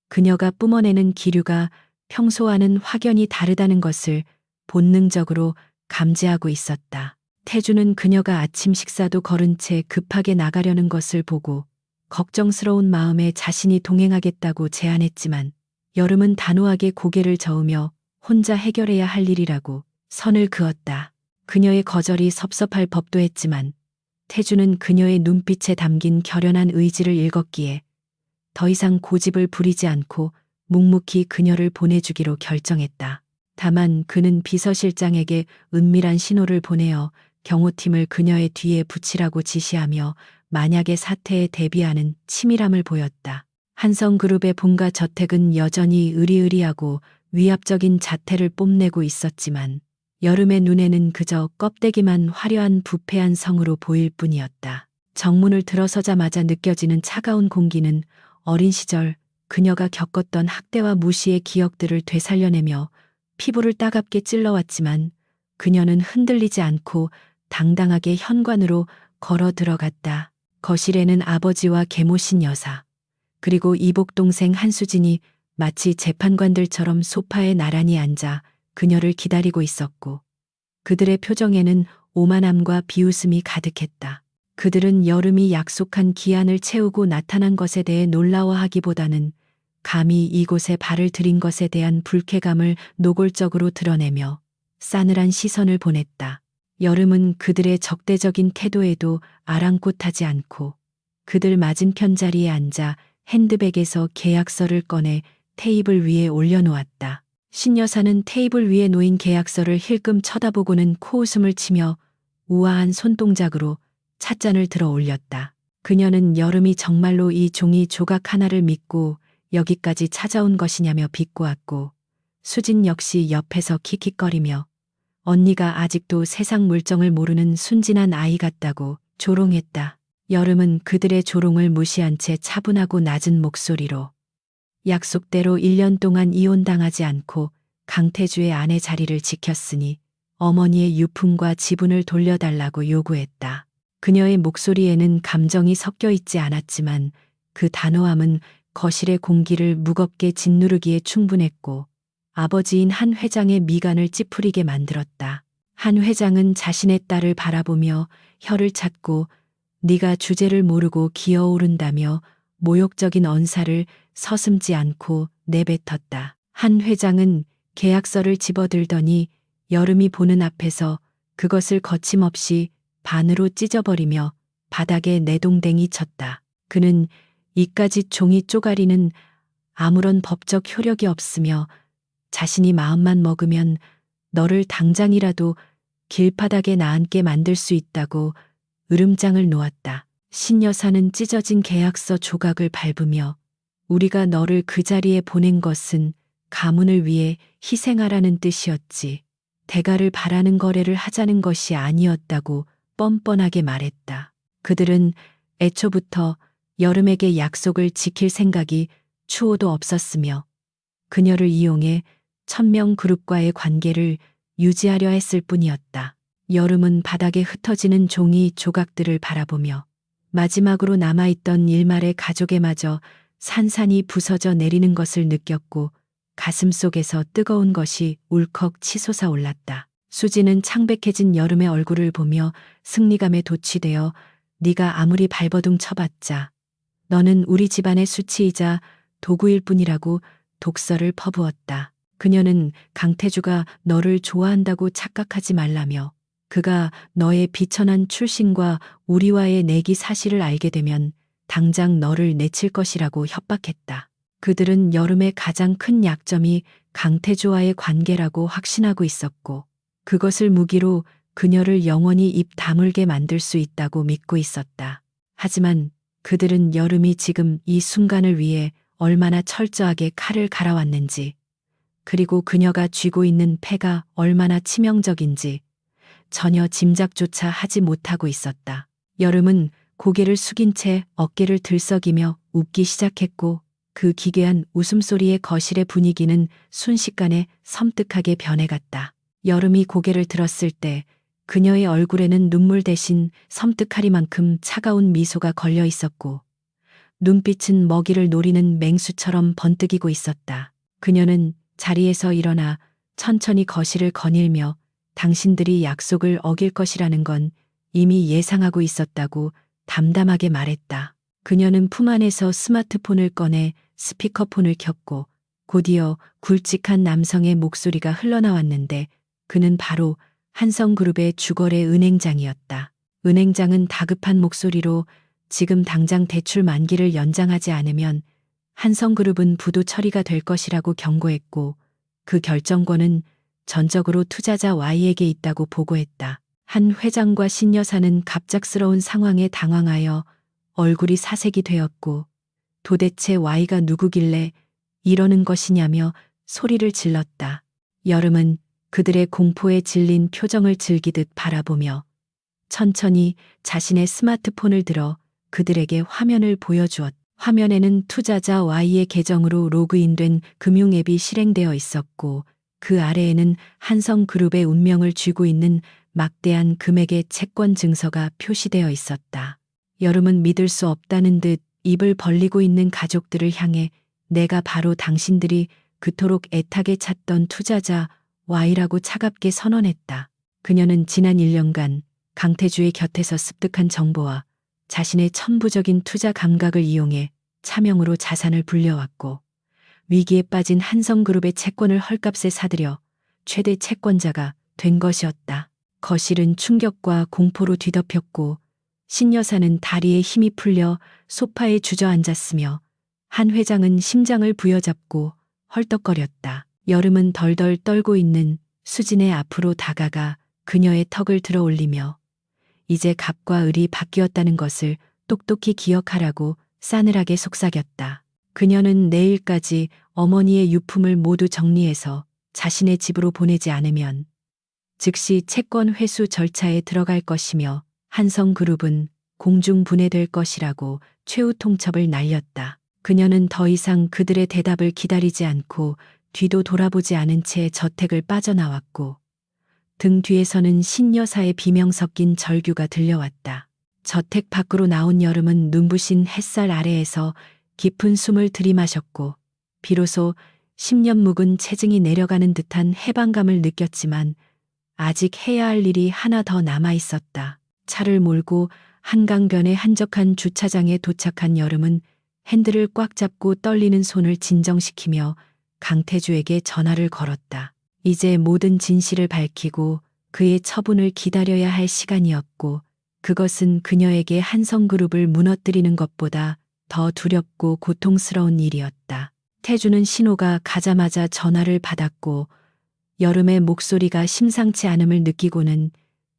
그녀가 뿜어내는 기류가 평소와는 확연히 다르다는 것을 본능적으로 감지하고 있었다. 태주는 그녀가 아침 식사도 거른 채 급하게 나가려는 것을 보고 걱정스러운 마음에 자신이 동행하겠다고 제안했지만, 여름은 단호하게 고개를 저으며 혼자 해결해야 할 일이라고 선을 그었다. 그녀의 거절이 섭섭할 법도 했지만 태주는 그녀의 눈빛에 담긴 결연한 의지를 읽었기에 더 이상 고집을 부리지 않고 묵묵히 그녀를 보내주기로 결정했다. 다만 그는 비서실장에게 은밀한 신호를 보내어 경호팀을 그녀의 뒤에 붙이라고 지시하며 만약의 사태에 대비하는 치밀함을 보였다. 한성그룹의 본가 저택은 여전히 으리으리하고 위압적인 자태를 뽐내고 있었지만, 여름의 눈에는 그저 껍데기만 화려한 부패한 성으로 보일 뿐이었다. 정문을 들어서자마자 느껴지는 차가운 공기는 어린 시절 그녀가 겪었던 학대와 무시의 기억들을 되살려내며 피부를 따갑게 찔러왔지만, 그녀는 흔들리지 않고 당당하게 현관으로 걸어 들어갔다. 거실에는 아버지와 계모신 여사, 그리고 이복 동생 한수진이 마치 재판관들처럼 소파에 나란히 앉아 그녀를 기다리고 있었고, 그들의 표정에는 오만함과 비웃음이 가득했다. 그들은 여름이 약속한 기한을 채우고 나타난 것에 대해 놀라워하기보다는 감히 이곳에 발을 들인 것에 대한 불쾌감을 노골적으로 드러내며 싸늘한 시선을 보냈다. 여름은 그들의 적대적인 태도에도 아랑곳하지 않고 그들 맞은편 자리에 앉아 핸드백에서 계약서를 꺼내 테이블 위에 올려놓았다. 신여사는 테이블 위에 놓인 계약서를 힐끔 쳐다보고는 코웃음을 치며 우아한 손동작으로 찻잔을 들어 올렸다. 그녀는 여름이 정말로 이 종이 조각 하나를 믿고 여기까지 찾아온 것이냐며 비꼬았고, 수진 역시 옆에서 킥킥거리며 언니가 아직도 세상 물정을 모르는 순진한 아이 같다고 조롱했다. 여름은 그들의 조롱을 무시한 채 차분하고 낮은 목소리로 약속대로 1년 동안 이혼당하지 않고 강태주의 아내 자리를 지켰으니 어머니의 유품과 지분을 돌려달라고 요구했다. 그녀의 목소리에는 감정이 섞여 있지 않았지만 그 단호함은 거실의 공기를 무겁게 짓누르기에 충분했고, 아버지인 한 회장의 미간을 찌푸리게 만들었다. 한 회장은 자신의 딸을 바라보며 혀를 찾고 네가 주제를 모르고 기어오른다며 모욕적인 언사를 서슴지 않고 내뱉었다. 한 회장은 계약서를 집어들더니 여름이 보는 앞에서 그것을 거침없이 반으로 찢어버리며 바닥에 내동댕이 쳤다. 그는 이까짓 종이 쪼가리는 아무런 법적 효력이 없으며 자신이 마음만 먹으면 너를 당장이라도 길바닥에 나앉게 만들 수 있다고 으름장을 놓았다. 신여사는 찢어진 계약서 조각을 밟으며 우리가 너를 그 자리에 보낸 것은 가문을 위해 희생하라는 뜻이었지, 대가를 바라는 거래를 하자는 것이 아니었다고 뻔뻔하게 말했다. 그들은 애초부터 여름에게 약속을 지킬 생각이 추호도 없었으며 그녀를 이용해 천명 그룹과의 관계를 유지하려 했을 뿐이었다. 여름은 바닥에 흩어지는 종이 조각들을 바라보며 마지막으로 남아있던 일말의 가족에마저 산산이 부서져 내리는 것을 느꼈고 가슴속에서 뜨거운 것이 울컥 치솟아 올랐다. 수지는 창백해진 여름의 얼굴을 보며 승리감에 도취되어 네가 아무리 발버둥 쳐봤자 너는 우리 집안의 수치이자 도구일 뿐이라고 독설을 퍼부었다. 그녀는 강태주가 너를 좋아한다고 착각하지 말라며 그가 너의 비천한 출신과 우리와의 내기 사실을 알게 되면 당장 너를 내칠 것이라고 협박했다. 그들은 여름의 가장 큰 약점이 강태주와의 관계라고 확신하고 있었고 그것을 무기로 그녀를 영원히 입 다물게 만들 수 있다고 믿고 있었다. 하지만 그들은 여름이 지금 이 순간을 위해 얼마나 철저하게 칼을 갈아왔는지 그리고 그녀가 쥐고 있는 패가 얼마나 치명적인지 전혀 짐작조차 하지 못하고 있었다. 여름은 고개를 숙인 채 어깨를 들썩이며 웃기 시작했고 그 기괴한 웃음소리의 거실의 분위기는 순식간에 섬뜩하게 변해갔다. 여름이 고개를 들었을 때 그녀의 얼굴에는 눈물 대신 섬뜩하리만큼 차가운 미소가 걸려 있었고 눈빛은 먹이를 노리는 맹수처럼 번뜩이고 있었다. 그녀는 자리에서 일어나 천천히 거실을 거닐며 당신들이 약속을 어길 것이라는 건 이미 예상하고 있었다고 담담하게 말했다. 그녀는 품 안에서 스마트폰을 꺼내 스피커폰을 켰고 곧이어 굵직한 남성의 목소리가 흘러나왔는데 그는 바로 한성그룹의 주거래 은행장이었다. 은행장은 다급한 목소리로 지금 당장 대출 만기를 연장하지 않으면 한성그룹은 부도 처리가 될 것이라고 경고했고 그 결정권은 전적으로 투자자 Y에게 있다고 보고했다. 한 회장과 신 여사는 갑작스러운 상황에 당황하여 얼굴이 사색이 되었고 도대체 Y가 누구길래 이러는 것이냐며 소리를 질렀다. 여름은 그들의 공포에 질린 표정을 즐기듯 바라보며 천천히 자신의 스마트폰을 들어 그들에게 화면을 보여주었다. 화면에는 투자자 Y의 계정으로 로그인된 금융앱이 실행되어 있었고 그 아래에는 한성그룹의 운명을 쥐고 있는 막대한 금액의 채권 증서가 표시되어 있었다. 여름은 믿을 수 없다는 듯 입을 벌리고 있는 가족들을 향해 내가 바로 당신들이 그토록 애타게 찾던 투자자 Y라고 차갑게 선언했다. 그녀는 지난 1년간 강태주의 곁에서 습득한 정보와 자신의 천부적인 투자 감각을 이용해 차명으로 자산을 불려왔고 위기에 빠진 한성그룹의 채권을 헐값에 사들여 최대 채권자가 된 것이었다. 거실은 충격과 공포로 뒤덮였고 신 여사는 다리에 힘이 풀려 소파에 주저앉았으며 한 회장은 심장을 부여잡고 헐떡거렸다. 여름은 덜덜 떨고 있는 수진의 앞으로 다가가 그녀의 턱을 들어 올리며 이제 갑과 을이 바뀌었다는 것을 똑똑히 기억하라고 싸늘하게 속삭였다. 그녀는 내일까지 어머니의 유품을 모두 정리해서 자신의 집으로 보내지 않으면 즉시 채권 회수 절차에 들어갈 것이며 한성그룹은 공중 분해될 것이라고 최후 통첩을 날렸다. 그녀는 더 이상 그들의 대답을 기다리지 않고 뒤도 돌아보지 않은 채 저택을 빠져나왔고 등 뒤에서는 신 여사의 비명 섞인 절규가 들려왔다. 저택 밖으로 나온 여름은 눈부신 햇살 아래에서 깊은 숨을 들이마셨고 비로소 10년 묵은 체증이 내려가는 듯한 해방감을 느꼈지만 아직 해야 할 일이 하나 더 남아 있었다. 차를 몰고 한강변의 한적한 주차장에 도착한 여름은 핸들을 꽉 잡고 떨리는 손을 진정시키며 강태주에게 전화를 걸었다. 이제 모든 진실을 밝히고 그의 처분을 기다려야 할 시간이었고 그것은 그녀에게 한성그룹을 무너뜨리는 것보다 더 두렵고 고통스러운 일이었다. 태주는 신호가 가자마자 전화를 받았고 여름의 목소리가 심상치 않음을 느끼고는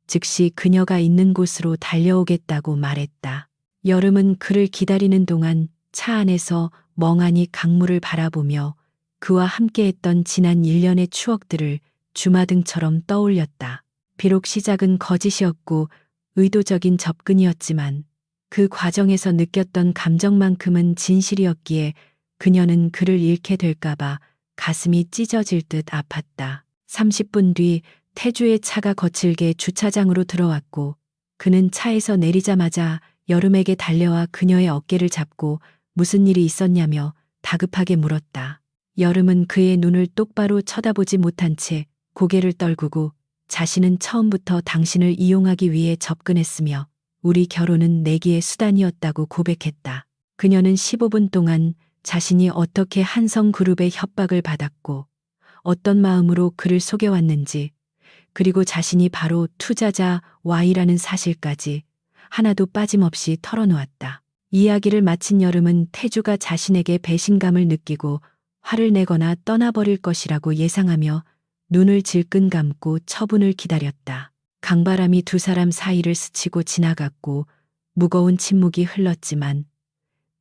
즉시 그녀가 있는 곳으로 달려오겠다고 말했다. 여름은 그를 기다리는 동안 차 안에서 멍하니 강물을 바라보며 그와 함께했던 지난 1년의 추억들을 주마등처럼 떠올렸다. 비록 시작은 거짓이었고 의도적인 접근이었지만 그 과정에서 느꼈던 감정만큼은 진실이었기에 그녀는 그를 잃게 될까봐 가슴이 찢어질 듯 아팠다. 30분 뒤 태주의 차가 거칠게 주차장으로 들어왔고 그는 차에서 내리자마자 여름에게 달려와 그녀의 어깨를 잡고 무슨 일이 있었냐며 다급하게 물었다. 여름은 그의 눈을 똑바로 쳐다보지 못한 채 고개를 떨구고 자신은 처음부터 당신을 이용하기 위해 접근했으며 우리 결혼은 내기의 수단이었다고 고백했다. 그녀는 15분 동안 자신이 어떻게 한성그룹의 협박을 받았고 어떤 마음으로 그를 속여왔는지 그리고 자신이 바로 투자자 Y라는 사실까지 하나도 빠짐없이 털어놓았다. 이야기를 마친 여름은 태주가 자신에게 배신감을 느끼고 화를 내거나 떠나버릴 것이라고 예상하며 눈을 질끈 감고 처분을 기다렸다. 강바람이 두 사람 사이를 스치고 지나갔고 무거운 침묵이 흘렀지만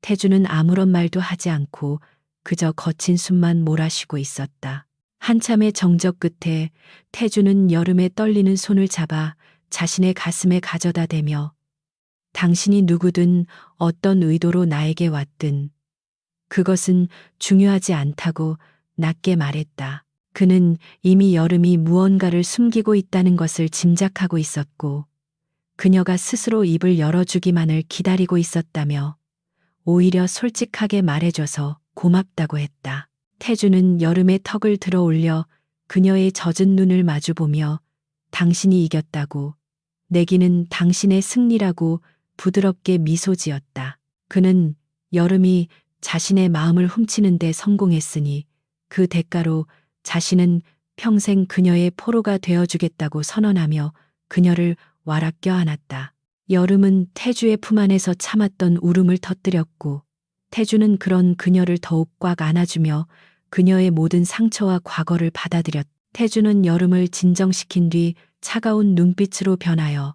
태주는 아무런 말도 하지 않고 그저 거친 숨만 몰아쉬고 있었다. 한참의 정적 끝에 태주는 여름의 떨리는 손을 잡아 자신의 가슴에 가져다 대며 당신이 누구든 어떤 의도로 나에게 왔든 그것은 중요하지 않다고 낮게 말했다. 그는 이미 여름이 무언가를 숨기고 있다는 것을 짐작하고 있었고 그녀가 스스로 입을 열어주기만을 기다리고 있었다며 오히려 솔직하게 말해줘서 고맙다고 했다. 태주는 여름의 턱을 들어 올려 그녀의 젖은 눈을 마주보며 당신이 이겼다고, 내기는 당신의 승리라고 부드럽게 미소 지었다. 그는 여름이 자신의 마음을 훔치는 데 성공했으니 그 대가로 자신은 평생 그녀의 포로가 되어주겠다고 선언하며 그녀를 와락 껴안았다. 여름은 태주의 품 안에서 참았던 울음을 터뜨렸고 태주는 그런 그녀를 더욱 꽉 안아주며 그녀의 모든 상처와 과거를 받아들였다. 태주는 여름을 진정시킨 뒤 차가운 눈빛으로 변하여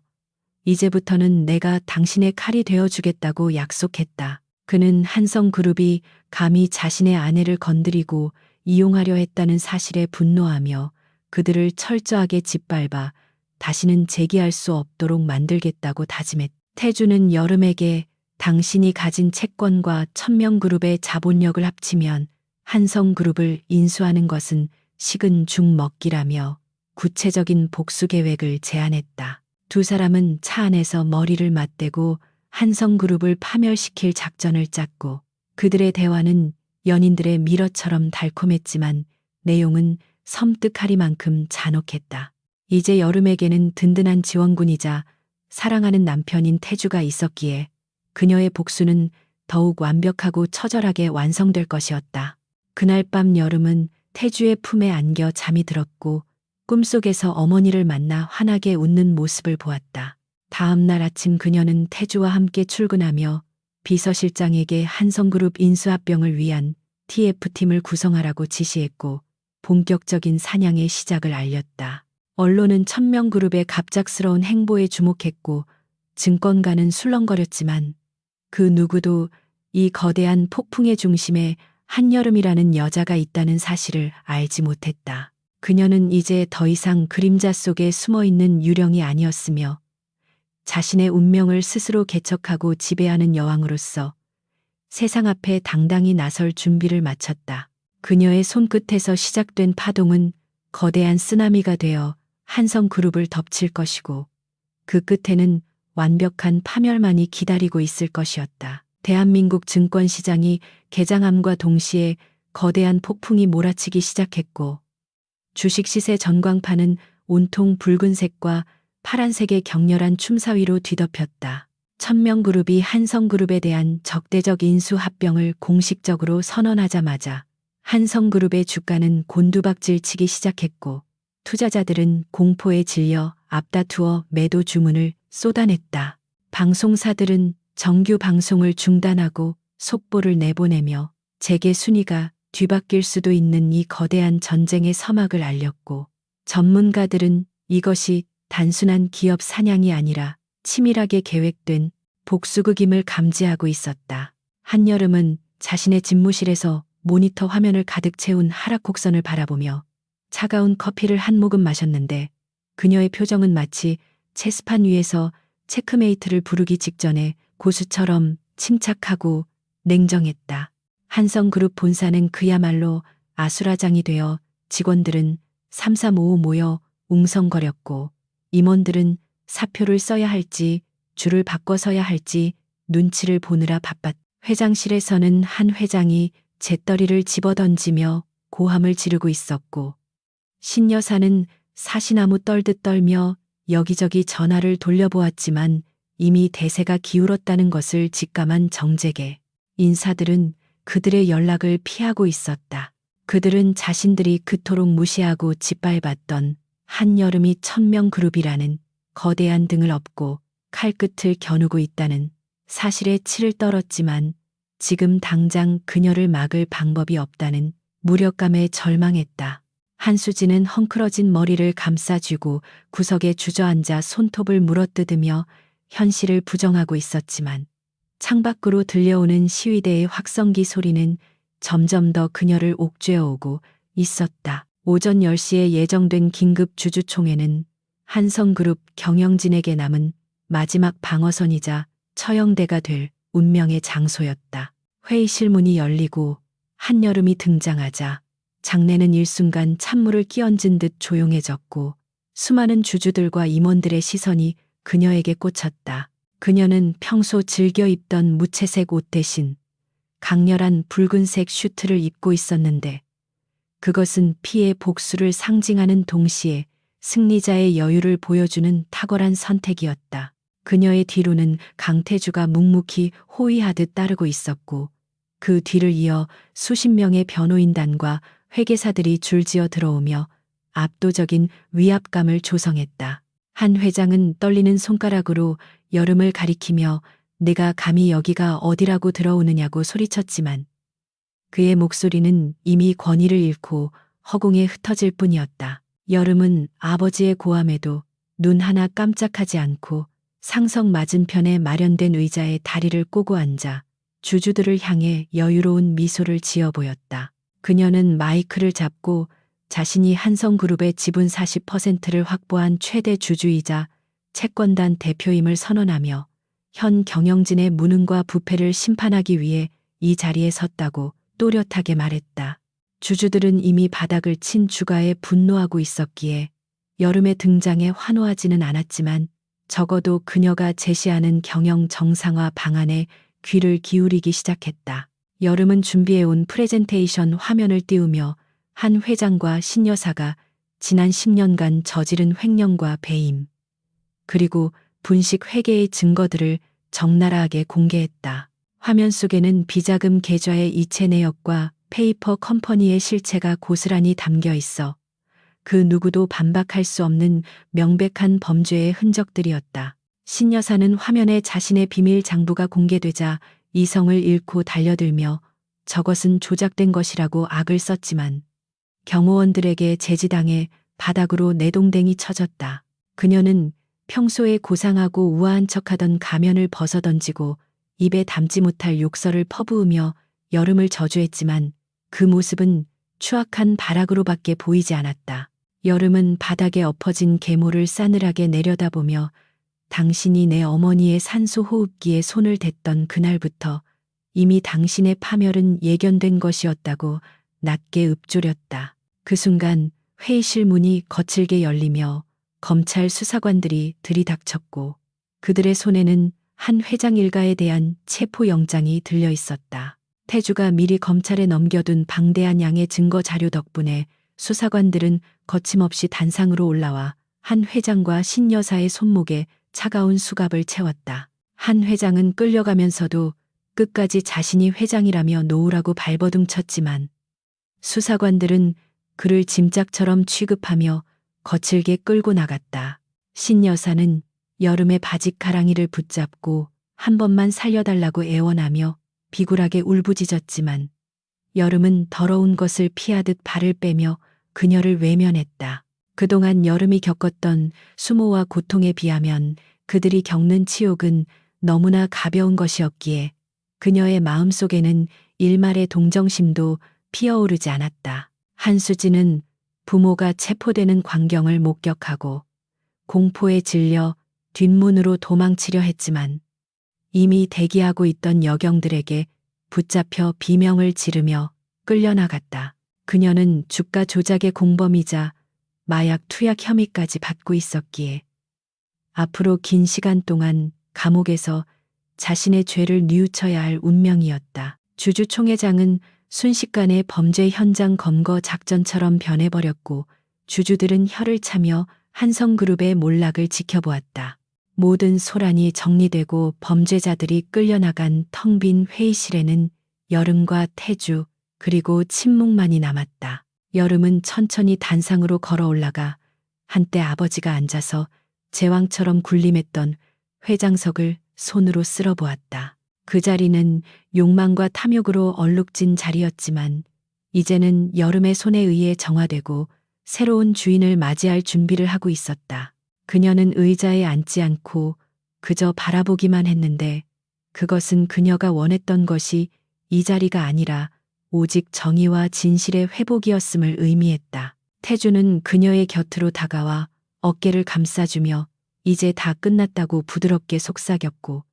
이제부터는 내가 당신의 칼이 되어주겠다고 약속했다. 그는 한성그룹이 감히 자신의 아내를 건드리고 이용하려 했다는 사실에 분노하며 그들을 철저하게 짓밟아 다시는 재기할 수 없도록 만들겠다고 다짐했다. 태주는 여름에게 당신이 가진 채권과 천명그룹의 자본력을 합치면 한성그룹을 인수하는 것은 식은 죽 먹기라며 구체적인 복수 계획을 제안했다. 두 사람은 차 안에서 머리를 맞대고 한성그룹을 파멸시킬 작전을 짰고 그들의 대화는 연인들의 미러처럼 달콤했지만 내용은 섬뜩하리만큼 잔혹했다. 이제 여름에게는 든든한 지원군이자 사랑하는 남편인 태주가 있었기에 그녀의 복수는 더욱 완벽하고 처절하게 완성될 것이었다. 그날 밤 여름은 태주의 품에 안겨 잠이 들었고 꿈속에서 어머니를 만나 환하게 웃는 모습을 보았다. 다음 날 아침 그녀는 태주와 함께 출근하며 비서실장에게 한성그룹 인수합병을 위한 TF팀을 구성하라고 지시했고 본격적인 사냥의 시작을 알렸다. 언론은 천명그룹의 갑작스러운 행보에 주목했고 증권가는 술렁거렸지만 그 누구도 이 거대한 폭풍의 중심에 한여름이라는 여자가 있다는 사실을 알지 못했다. 그녀는 이제 더 이상 그림자 속에 숨어있는 유령이 아니었으며 자신의 운명을 스스로 개척하고 지배하는 여왕으로서 세상 앞에 당당히 나설 준비를 마쳤다. 그녀의 손끝에서 시작된 파동은 거대한 쓰나미가 되어 한성그룹을 덮칠 것이고 그 끝에는 완벽한 파멸만이 기다리고 있을 것이었다. 대한민국 증권시장이 개장함과 동시에 거대한 폭풍이 몰아치기 시작했고 주식 시세 전광판은 온통 붉은색과 파란색의 격렬한 춤사위로 뒤덮였다. 천명그룹이 한성그룹에 대한 적대적 인수 합병을 공식적으로 선언하자마자 한성그룹의 주가는 곤두박질치기 시작했고 투자자들은 공포에 질려 앞다투어 매도 주문을 쏟아냈다. 방송사들은 정규 방송을 중단하고 속보를 내보내며 재계 순위가 뒤바뀔 수도 있는 이 거대한 전쟁의 서막을 알렸고 전문가들은 이것이 단순한 기업 사냥이 아니라 치밀하게 계획된 복수극임을 감지하고 있었다. 한여름은 자신의 집무실에서 모니터 화면을 가득 채운 하락곡선을 바라보며 차가운 커피를 한 모금 마셨는데 그녀의 표정은 마치 체스판 위에서 체크메이트를 부르기 직전에 고수처럼 침착하고 냉정했다. 한성그룹 본사는 그야말로 아수라장이 되어 직원들은 삼삼오오 모여 웅성거렸고 임원들은 사표를 써야 할지 줄을 바꿔 서야 할지 눈치를 보느라 바빴. 회장실에서는 한 회장이 재떨이를 집어던지며 고함을 지르고 있었고 신여사는 사시나무 떨듯 떨며 여기저기 전화를 돌려보았지만 이미 대세가 기울었다는 것을 직감한 정재계 인사들은 그들의 연락을 피하고 있었다. 그들은 자신들이 그토록 무시하고 짓밟았던 한여름이 1000명 그룹이라는 거대한 등을 업고 칼끝을 겨누고 있다는 사실에 치를 떨었지만 지금 당장 그녀를 막을 방법이 없다는 무력감에 절망했다. 한수진은 헝클어진 머리를 감싸쥐고 구석에 주저앉아 손톱을 물어뜯으며 현실을 부정하고 있었지만 창밖으로 들려오는 시위대의 확성기 소리는 점점 더 그녀를 옥죄어오고 있었다. 오전 10시에 예정된 긴급 주주총회는 한성그룹 경영진에게 남은 마지막 방어선이자 처형대가 될 운명의 장소였다. 회의실 문이 열리고 한여름이 등장하자 장내는 일순간 찬물을 끼얹은 듯 조용해졌고 수많은 주주들과 임원들의 시선이 그녀에게 꽂혔다. 그녀는 평소 즐겨 입던 무채색 옷 대신 강렬한 붉은색 슈트를 입고 있었는데 그것은 피의 복수를 상징하는 동시에 승리자의 여유를 보여주는 탁월한 선택이었다. 그녀의 뒤로는 강태주가 묵묵히 호위하듯 따르고 있었고 그 뒤를 이어 수십 명의 변호인단과 회계사들이 줄지어 들어오며 압도적인 위압감을 조성했다. 한 회장은 떨리는 손가락으로 여름을 가리키며 내가 감히 여기가 어디라고 들어오느냐고 소리쳤지만 그의 목소리는 이미 권위를 잃고 허공에 흩어질 뿐이었다. 여름은 아버지의 고함에도 눈 하나 깜짝하지 않고 상석 맞은편에 마련된 의자에 다리를 꼬고 앉아 주주들을 향해 여유로운 미소를 지어 보였다. 그녀는 마이크를 잡고 자신이 한성그룹의 지분 40%를 확보한 최대 주주이자 채권단 대표임을 선언하며 현 경영진의 무능과 부패를 심판하기 위해 이 자리에 섰다고 또렷하게 말했다. 주주들은 이미 바닥을 친 주가에 분노하고 있었기에 여름의 등장에 환호하지는 않았지만 적어도 그녀가 제시하는 경영 정상화 방안에 귀를 기울이기 시작했다. 여름은 준비해온 프레젠테이션 화면을 띄우며 한 회장과 신여사가 지난 10년간 저지른 횡령과 배임, 그리고 분식 회계의 증거들을 적나라하게 공개했다. 화면 속에는 비자금 계좌의 이체 내역과 페이퍼 컴퍼니의 실체가 고스란히 담겨 있어 그 누구도 반박할 수 없는 명백한 범죄의 흔적들이었다. 신여사는 화면에 자신의 비밀 장부가 공개되자 이성을 잃고 달려들며 저것은 조작된 것이라고 악을 썼지만 경호원들에게 제지당해 바닥으로 내동댕이 쳐졌다. 그녀는 평소에 고상하고 우아한 척하던 가면을 벗어던지고 입에 담지 못할 욕설을 퍼부으며 여름을 저주했지만 그 모습은 추악한 발악으로밖에 보이지 않았다. 여름은 바닥에 엎어진 계모를 싸늘하게 내려다보며 당신이 내 어머니의 산소 호흡기에 손을 댔던 그날부터 이미 당신의 파멸은 예견된 것이었다고 낮게 읊조렸다. 그 순간 회의실 문이 거칠게 열리며 검찰 수사관들이 들이닥쳤고 그들의 손에는 한 회장 일가에 대한 체포영장이 들려 있었다. 태주가 미리 검찰에 넘겨둔 방대한 양의 증거 자료 덕분에 수사관들은 거침없이 단상으로 올라와 한 회장과 신여사의 손목에 차가운 수갑을 채웠다. 한 회장은 끌려가면서도 끝까지 자신이 회장이라며 놓으라고 발버둥 쳤지만 수사관들은 그를 짐짝처럼 취급하며 거칠게 끌고 나갔다. 신여사는 여름의 바지가랑이를 붙잡고 한 번만 살려달라고 애원하며 비굴하게 울부짖었지만 여름은 더러운 것을 피하듯 발을 빼며 그녀를 외면했다. 그동안 여름이 겪었던 수모와 고통에 비하면 그들이 겪는 치욕은 너무나 가벼운 것이었기에 그녀의 마음속에는 일말의 동정심도 피어오르지 않았다. 한수진은 부모가 체포되는 광경을 목격하고 공포에 질려 뒷문으로 도망치려 했지만 이미 대기하고 있던 여경들에게 붙잡혀 비명을 지르며 끌려나갔다. 그녀는 주가 조작의 공범이자 마약 투약 혐의까지 받고 있었기에 앞으로 긴 시간 동안 감옥에서 자신의 죄를 뉘우쳐야 할 운명이었다. 주주총회장은 순식간에 범죄 현장 검거 작전처럼 변해버렸고 주주들은 혀를 차며 한성그룹의 몰락을 지켜보았다. 모든 소란이 정리되고 범죄자들이 끌려나간 텅 빈 회의실에는 여름과 태주 그리고 침묵만이 남았다. 여름은 천천히 단상으로 걸어 올라가 한때 아버지가 앉아서 제왕처럼 군림했던 회장석을 손으로 쓸어보았다. 그 자리는 욕망과 탐욕으로 얼룩진 자리였지만 이제는 여름의 손에 의해 정화되고 새로운 주인을 맞이할 준비를 하고 있었다. 그녀는 의자에 앉지 않고 그저 바라보기만 했는데 그것은 그녀가 원했던 것이 이 자리가 아니라 오직 정의와 진실의 회복이었음을 의미했다. 태주는 그녀의 곁으로 다가와 어깨를 감싸주며 이제 다 끝났다고 부드럽게 속삭였고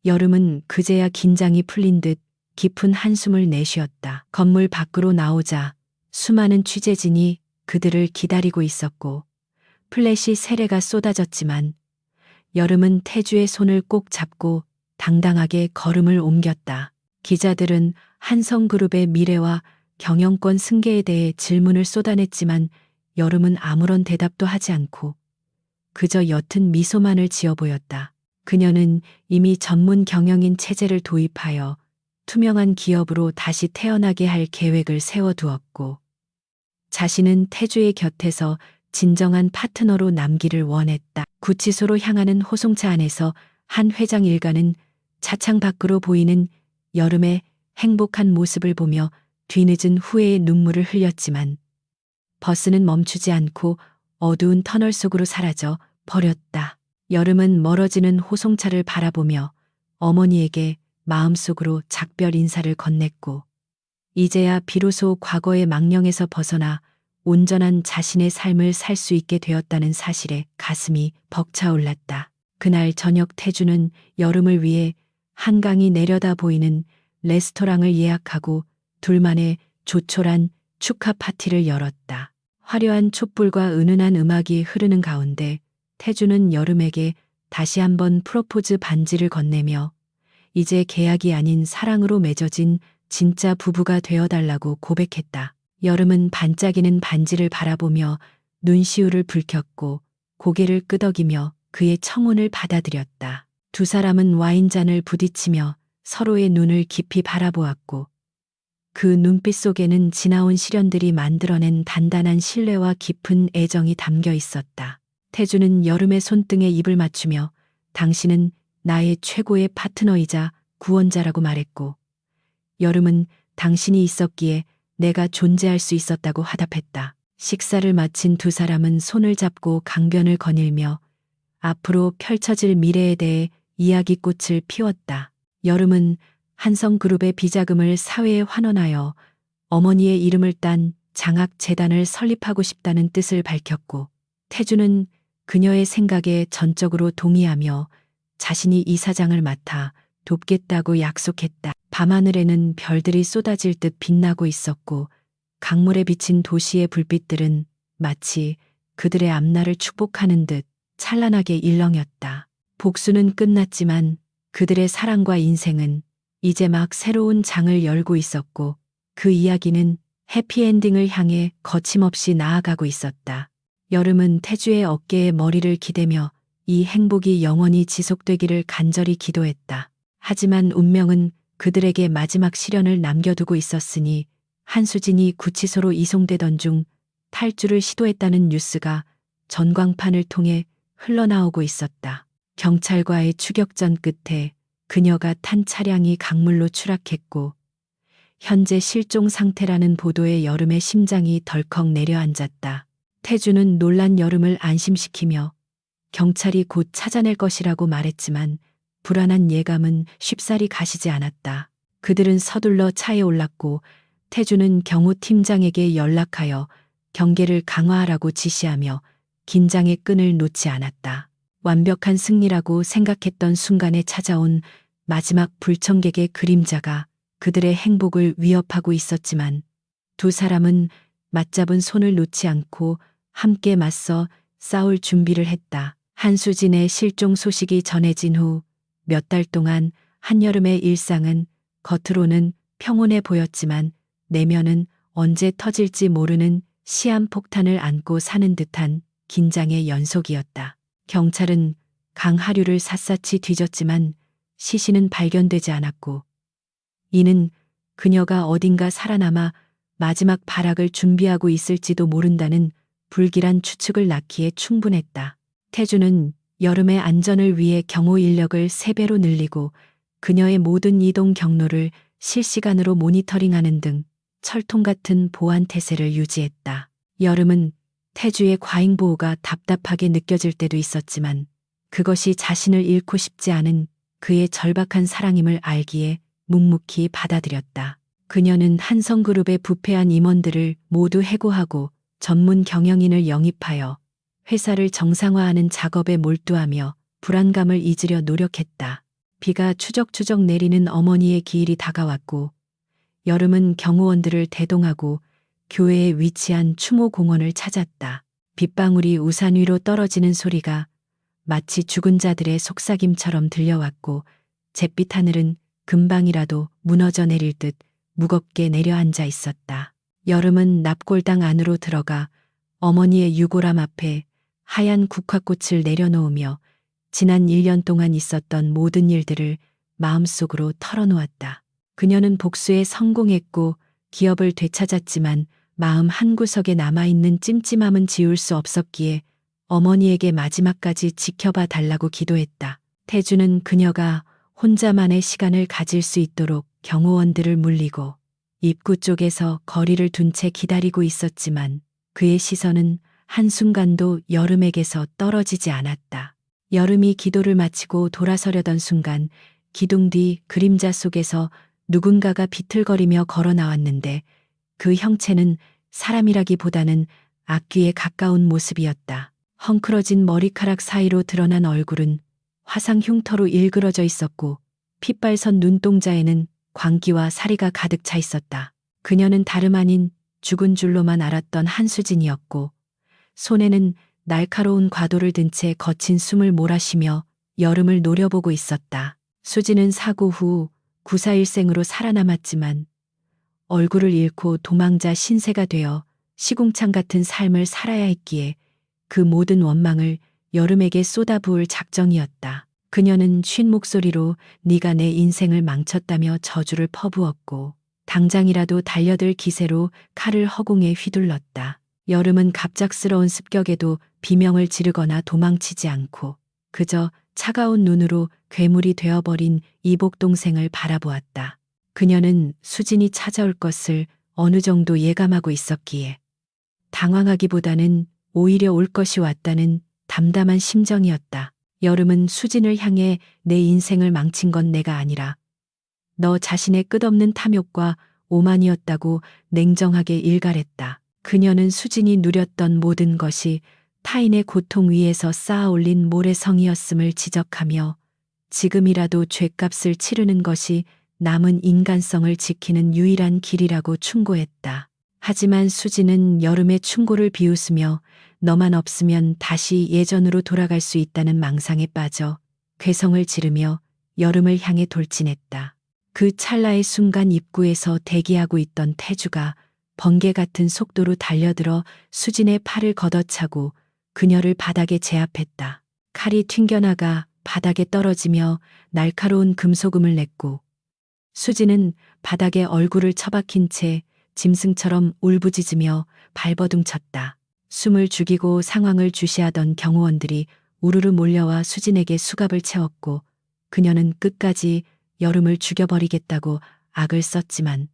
여름은 그제야 긴장이 풀린 듯 깊은 한숨을 내쉬었다. 건물 밖으로 나오자 수많은 취재진이 그들을 기다리고 있었고 플래시 세례가 쏟아졌지만 여름은 태주의 손을 꼭 잡고 당당하게 걸음을 옮겼다. 기자들은 한성그룹의 미래와 경영권 승계에 대해 질문을 쏟아냈지만 여름은 아무런 대답도 하지 않고 그저 옅은 미소만을 지어 보였다. 그녀는 이미 전문 경영인 체제를 도입하여 투명한 기업으로 다시 태어나게 할 계획을 세워두었고 자신은 태주의 곁에서 진정한 파트너로 남기를 원했다. 구치소로 향하는 호송차 안에서 한 회장 일가는 차창 밖으로 보이는 여름의 행복한 모습을 보며 뒤늦은 후회의 눈물을 흘렸지만 버스는 멈추지 않고 어두운 터널 속으로 사라져 버렸다. 여름은 멀어지는 호송차를 바라보며 어머니에게 마음속으로 작별 인사를 건넸고 이제야 비로소 과거의 망령에서 벗어나 온전한 자신의 삶을 살 수 있게 되었다는 사실에 가슴이 벅차올랐다. 그날 저녁 태주는 여름을 위해 한강이 내려다 보이는 레스토랑을 예약하고 둘만의 조촐한 축하 파티를 열었다. 화려한 촛불과 은은한 음악이 흐르는 가운데 태주는 여름에게 다시 한번 프로포즈 반지를 건네며 이제 계약이 아닌 사랑으로 맺어진 진짜 부부가 되어달라고 고백했다. 여름은 반짝이는 반지를 바라보며 눈시울을 붉혔고 고개를 끄덕이며 그의 청혼을 받아들였다. 두 사람은 와인잔을 부딪히며 서로의 눈을 깊이 바라보았고 그 눈빛 속에는 지나온 시련들이 만들어낸 단단한 신뢰와 깊은 애정이 담겨 있었다. 태주는 여름의 손등에 입을 맞추며 당신은 나의 최고의 파트너이자 구원자라고 말했고 여름은 당신이 있었기에 내가 존재할 수 있었다고 화답했다. 식사를 마친 두 사람은 손을 잡고 강변을 거닐며 앞으로 펼쳐질 미래에 대해 이야기꽃을 피웠다. 여름은 한성그룹의 비자금을 사회에 환원하여 어머니의 이름을 딴 장학재단을 설립하고 싶다는 뜻을 밝혔고 태주는 그녀의 생각에 전적으로 동의하며 자신이 이사장을 맡아 돕겠다고 약속했다. 밤하늘에는 별들이 쏟아질 듯 빛나고 있었고 강물에 비친 도시의 불빛들은 마치 그들의 앞날을 축복하는 듯 찬란하게 일렁였다. 복수는 끝났지만 그들의 사랑과 인생은 이제 막 새로운 장을 열고 있었고 그 이야기는 해피엔딩을 향해 거침없이 나아가고 있었다. 여름은 태주의 어깨에 머리를 기대며 이 행복이 영원히 지속되기를 간절히 기도했다. 하지만 운명은 그들에게 마지막 시련을 남겨두고 있었으니 한수진이 구치소로 이송되던 중 탈주를 시도했다는 뉴스가 전광판을 통해 흘러나오고 있었다. 경찰과의 추격전 끝에 그녀가 탄 차량이 강물로 추락했고 현재 실종 상태라는 보도에 여름의 심장이 덜컥 내려앉았다. 태주는 놀란 여름을 안심시키며 경찰이 곧 찾아낼 것이라고 말했지만 불안한 예감은 쉽사리 가시지 않았다. 그들은 서둘러 차에 올랐고 태주는 경호팀장에게 연락하여 경계를 강화하라고 지시하며 긴장의 끈을 놓지 않았다. 완벽한 승리라고 생각했던 순간에 찾아온 마지막 불청객의 그림자가 그들의 행복을 위협하고 있었지만 두 사람은 맞잡은 손을 놓지 않고 함께 맞서 싸울 준비를 했다. 한수진의 실종 소식이 전해진 후 몇 달 동안 한여름의 일상은 겉으로는 평온해 보였지만 내면은 언제 터질지 모르는 시한폭탄을 안고 사는 듯한 긴장의 연속이었다. 경찰은 강하류를 샅샅이 뒤졌지만 시신은 발견되지 않았고 이는 그녀가 어딘가 살아남아 마지막 발악을 준비하고 있을지도 모른다는 불길한 추측을 낳기에 충분했다. 태주는 여름의 안전을 위해 경호 인력을 3배로 늘리고 그녀의 모든 이동 경로를 실시간으로 모니터링하는 등 철통 같은 보안 태세를 유지했다. 여름은 태주의 과잉 보호가 답답하게 느껴질 때도 있었지만 그것이 자신을 잃고 싶지 않은 그의 절박한 사랑임을 알기에 묵묵히 받아들였다. 그녀는 한성그룹의 부패한 임원들을 모두 해고하고 전문 경영인을 영입하여 회사를 정상화하는 작업에 몰두하며 불안감을 잊으려 노력했다. 비가 추적추적 내리는 어머니의 기일이 다가왔고 여름은 경호원들을 대동하고 교회에 위치한 추모공원을 찾았다. 빗방울이 우산 위로 떨어지는 소리가 마치 죽은 자들의 속삭임처럼 들려왔고 잿빛 하늘은 금방이라도 무너져 내릴 듯 무겁게 내려앉아 있었다. 여름은 납골당 안으로 들어가 어머니의 유골함 앞에 하얀 국화꽃을 내려놓으며 지난 1년 동안 있었던 모든 일들을 마음속으로 털어놓았다. 그녀는 복수에 성공했고 기업을 되찾았지만 마음 한구석에 남아있는 찜찜함은 지울 수 없었기에 어머니에게 마지막까지 지켜봐 달라고 기도했다. 태주는 그녀가 혼자만의 시간을 가질 수 있도록 경호원들을 물리고 입구 쪽에서 거리를 둔 채 기다리고 있었지만 그의 시선은 한순간도 여름에게서 떨어지지 않았다. 여름이 기도를 마치고 돌아서려던 순간 기둥 뒤 그림자 속에서 누군가가 비틀거리며 걸어 나왔는데 그 형체는 사람이라기보다는 악귀에 가까운 모습이었다. 헝클어진 머리카락 사이로 드러난 얼굴은 화상 흉터로 일그러져 있었고 핏발선 눈동자에는 광기와 사리가 가득 차 있었다. 그녀는 다름 아닌 죽은 줄로만 알았던 한수진이었고 손에는 날카로운 과도를 든 채 거친 숨을 몰아쉬며 여름을 노려보고 있었다. 수진은 사고 후 구사일생으로 살아남았지만 얼굴을 잃고 도망자 신세가 되어 시궁창 같은 삶을 살아야 했기에 그 모든 원망을 여름에게 쏟아부을 작정이었다. 그녀는 쉰 목소리로 네가 내 인생을 망쳤다며 저주를 퍼부었고 당장이라도 달려들 기세로 칼을 허공에 휘둘렀다. 여름은 갑작스러운 습격에도 비명을 지르거나 도망치지 않고 그저 차가운 눈으로 괴물이 되어버린 이복 동생을 바라보았다. 그녀는 수진이 찾아올 것을 어느 정도 예감하고 있었기에 당황하기보다는 오히려 올 것이 왔다는 담담한 심정이었다. 여름은 수진을 향해 내 인생을 망친 건 내가 아니라 너 자신의 끝없는 탐욕과 오만이었다고 냉정하게 일갈했다. 그녀는 수진이 누렸던 모든 것이 타인의 고통 위에서 쌓아 올린 모래성이었음을 지적하며 지금이라도 죗값을 치르는 것이 남은 인간성을 지키는 유일한 길이라고 충고했다. 하지만 수진은 여름의 충고를 비웃으며 너만 없으면 다시 예전으로 돌아갈 수 있다는 망상에 빠져 괴성을 지르며 여름을 향해 돌진했다. 그 찰나의 순간 입구에서 대기하고 있던 태주가 번개 같은 속도로 달려들어 수진의 팔을 걷어차고 그녀를 바닥에 제압했다. 칼이 튕겨나가 바닥에 떨어지며 날카로운 금속음을 냈고 수진은 바닥에 얼굴을 처박힌 채 짐승처럼 울부짖으며 발버둥쳤다. 숨을 죽이고 상황을 주시하던 경호원들이 우르르 몰려와 수진에게 수갑을 채웠고 그녀는 끝까지 여름을 죽여버리겠다고 악을 썼지만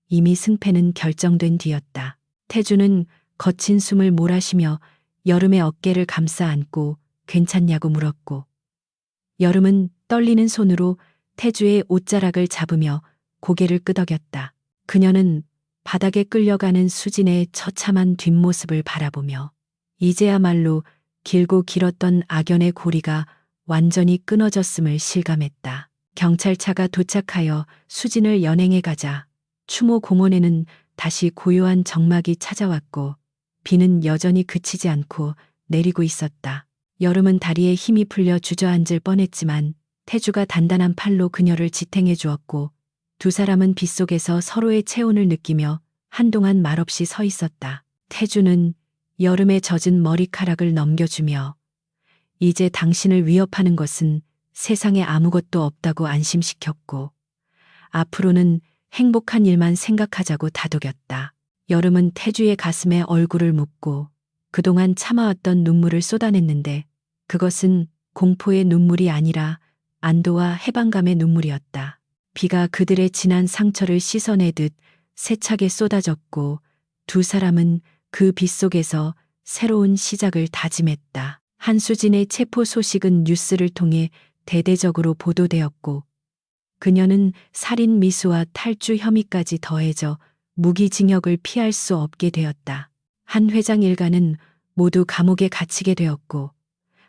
이미 승패는 결정된 뒤였다. 태주는 거친 숨을 몰아쉬며 여름의 어깨를 감싸 안고 괜찮냐고 물었고 여름은 떨리는 손으로 태주의 옷자락을 잡으며 고개를 끄덕였다. 그녀는 바닥에 끌려가는 수진의 처참한 뒷모습을 바라보며 이제야말로 길고 길었던 악연의 고리가 완전히 끊어졌음을 실감했다. 경찰차가 도착하여 수진을 연행해 가자 추모 공원에는 다시 고요한 적막이 찾아왔고 비는 여전히 그치지 않고 내리고 있었다. 여름은 다리에 힘이 풀려 주저앉을 뻔했지만 태주가 단단한 팔로 그녀를 지탱해 주었고 두 사람은 빗속에서 서로의 체온을 느끼며 한동안 말없이 서 있었다. 태주는 여름에 젖은 머리카락을 넘겨주며 이제 당신을 위협하는 것은 세상에 아무것도 없다고 안심시켰고 앞으로는 행복한 일만 생각하자고 다독였다. 여름은 태주의 가슴에 얼굴을 묻고 그동안 참아왔던 눈물을 쏟아냈는데 그것은 공포의 눈물이 아니라 안도와 해방감의 눈물이었다. 비가 그들의 지난 상처를 씻어내듯 세차게 쏟아졌고 두 사람은 그 빗속에서 새로운 시작을 다짐했다. 한수진의 체포 소식은 뉴스를 통해 대대적으로 보도되었고 그녀는 살인 미수와 탈주 혐의까지 더해져 무기징역을 피할 수 없게 되었다. 한 회장 일가는 모두 감옥에 갇히게 되었고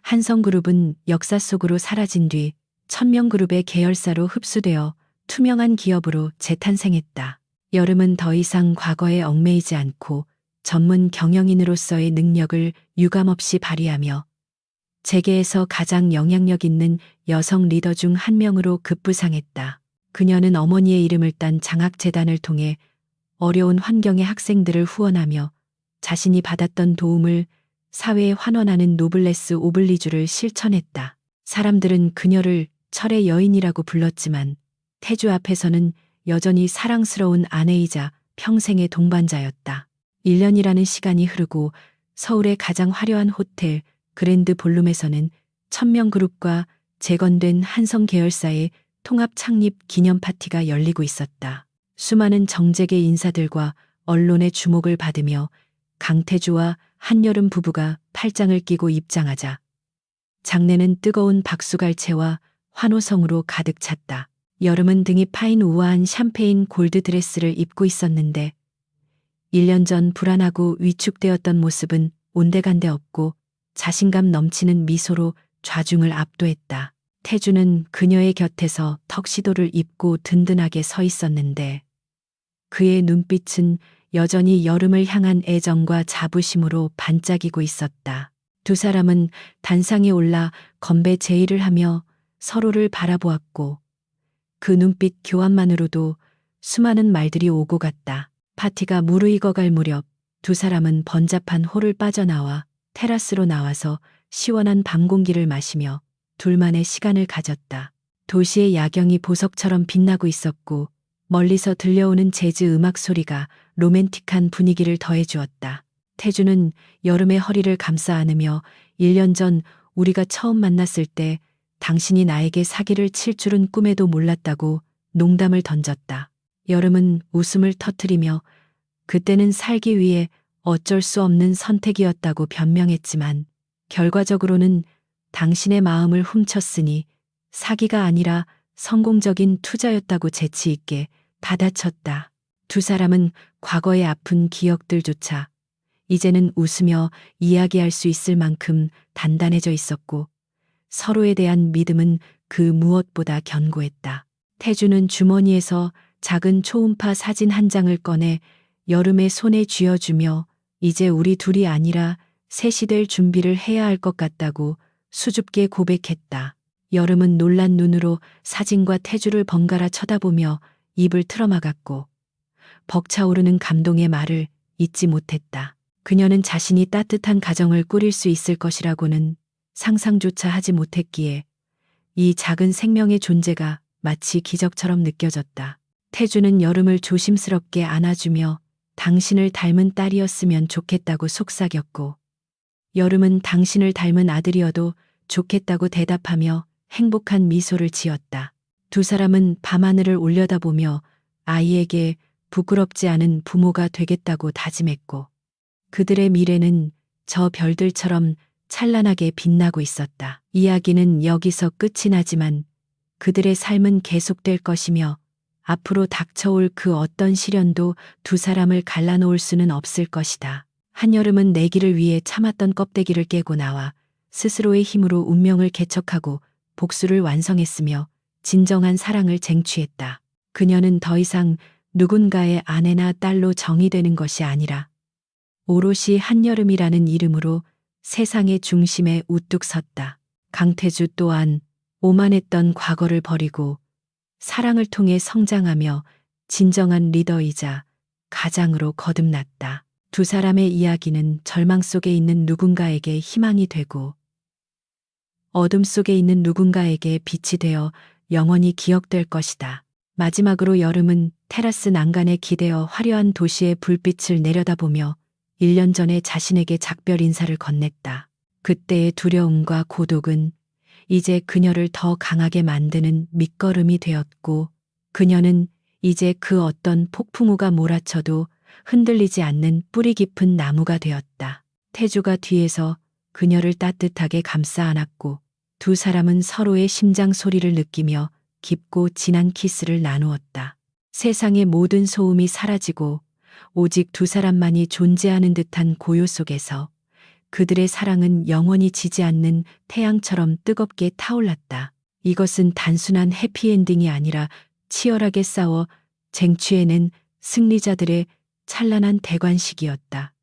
한성그룹은 역사 속으로 사라진 뒤 천명그룹의 계열사로 흡수되어 투명한 기업으로 재탄생했다. 여름은 더 이상 과거에 얽매이지 않고 전문 경영인으로서의 능력을 유감없이 발휘하며 재계에서 가장 영향력 있는 여성 리더 중 한 명으로 급부상했다. 그녀는 어머니의 이름을 딴 장학재단을 통해 어려운 환경의 학생들을 후원하며 자신이 받았던 도움을 사회에 환원하는 노블레스 오블리주를 실천했다. 사람들은 그녀를 철의 여인이라고 불렀지만 태주 앞에서는 여전히 사랑스러운 아내이자 평생의 동반자였다. 1년이라는 시간이 흐르고 서울의 가장 화려한 호텔 그랜드 볼룸에서는 천명그룹과 재건된 한성 계열사의 통합 창립 기념 파티가 열리고 있었다. 수많은 정재계 인사들과 언론의 주목을 받으며 강태주와 한여름 부부가 팔짱을 끼고 입장하자 장내는 뜨거운 박수갈채와 환호성으로 가득 찼다. 여름은 등이 파인 우아한 샴페인 골드 드레스를 입고 있었는데 1년 전 불안하고 위축되었던 모습은 온데간데 없고 자신감 넘치는 미소로 좌중을 압도했다. 태주는 그녀의 곁에서 턱시도를 입고 든든하게 서 있었는데 그의 눈빛은 여전히 여름을 향한 애정과 자부심으로 반짝이고 있었다. 두 사람은 단상에 올라 건배 제의를 하며 서로를 바라보았고 그 눈빛 교환만으로도 수많은 말들이 오고 갔다. 파티가 무르익어갈 무렵 두 사람은 번잡한 홀을 빠져나와 테라스로 나와서 시원한 밤 공기를 마시며 둘만의 시간을 가졌다. 도시의 야경이 보석처럼 빛나고 있었고 멀리서 들려오는 재즈 음악 소리가 로맨틱한 분위기를 더해주었다. 태주는 여름의 허리를 감싸 안으며 1년 전 우리가 처음 만났을 때 당신이 나에게 사기를 칠 줄은 꿈에도 몰랐다고 농담을 던졌다. 여름은 웃음을 터뜨리며 그때는 살기 위해 어쩔 수 없는 선택이었다고 변명했지만 결과적으로는 당신의 마음을 훔쳤으니 사기가 아니라 성공적인 투자였다고 재치 있게 받아쳤다. 두 사람은 과거의 아픈 기억들조차 이제는 웃으며 이야기할 수 있을 만큼 단단해져 있었고 서로에 대한 믿음은 그 무엇보다 견고했다. 태주는 주머니에서 작은 초음파 사진 한 장을 꺼내 여름의 손에 쥐어주며 이제 우리 둘이 아니라 셋이 될 준비를 해야 할 것 같다고 수줍게 고백했다. 여름은 놀란 눈으로 사진과 태주를 번갈아 쳐다보며 입을 틀어막았고 벅차오르는 감동의 말을 잊지 못했다. 그녀는 자신이 따뜻한 가정을 꾸릴 수 있을 것이라고는 상상조차 하지 못했기에 이 작은 생명의 존재가 마치 기적처럼 느껴졌다. 태주는 여름을 조심스럽게 안아주며 당신을 닮은 딸이었으면 좋겠다고 속삭였고 여름은 당신을 닮은 아들이어도 좋겠다고 대답하며 행복한 미소를 지었다. 두 사람은 밤하늘을 올려다보며 아이에게 부끄럽지 않은 부모가 되겠다고 다짐했고 그들의 미래는 저 별들처럼 찬란하게 빛나고 있었다. 이야기는 여기서 끝이 나지만 그들의 삶은 계속될 것이며 앞으로 닥쳐올 그 어떤 시련도 두 사람을 갈라놓을 수는 없을 것이다. 한여름은 내기를 위해 참았던 껍데기를 깨고 나와 스스로의 힘으로 운명을 개척하고 복수를 완성했으며 진정한 사랑을 쟁취했다. 그녀는 더 이상 누군가의 아내나 딸로 정의되는 것이 아니라 오롯이 한여름이라는 이름으로 세상의 중심에 우뚝 섰다. 강태주 또한 오만했던 과거를 버리고 사랑을 통해 성장하며 진정한 리더이자 가장으로 거듭났다. 두 사람의 이야기는 절망 속에 있는 누군가에게 희망이 되고 어둠 속에 있는 누군가에게 빛이 되어 영원히 기억될 것이다. 마지막으로 여름은 테라스 난간에 기대어 화려한 도시의 불빛을 내려다보며 1년 전에 자신에게 작별 인사를 건넸다. 그때의 두려움과 고독은 이제 그녀를 더 강하게 만드는 밑거름이 되었고 그녀는 이제 그 어떤 폭풍우가 몰아쳐도 흔들리지 않는 뿌리 깊은 나무가 되었다. 태주가 뒤에서 그녀를 따뜻하게 감싸 안았고 두 사람은 서로의 심장 소리를 느끼며 깊고 진한 키스를 나누었다. 세상의 모든 소음이 사라지고 오직 두 사람만이 존재하는 듯한 고요 속에서 그들의 사랑은 영원히 지지 않는 태양처럼 뜨겁게 타올랐다. 이것은 단순한 해피엔딩이 아니라 치열하게 싸워 쟁취해낸 승리자들의 찬란한 대관식이었다.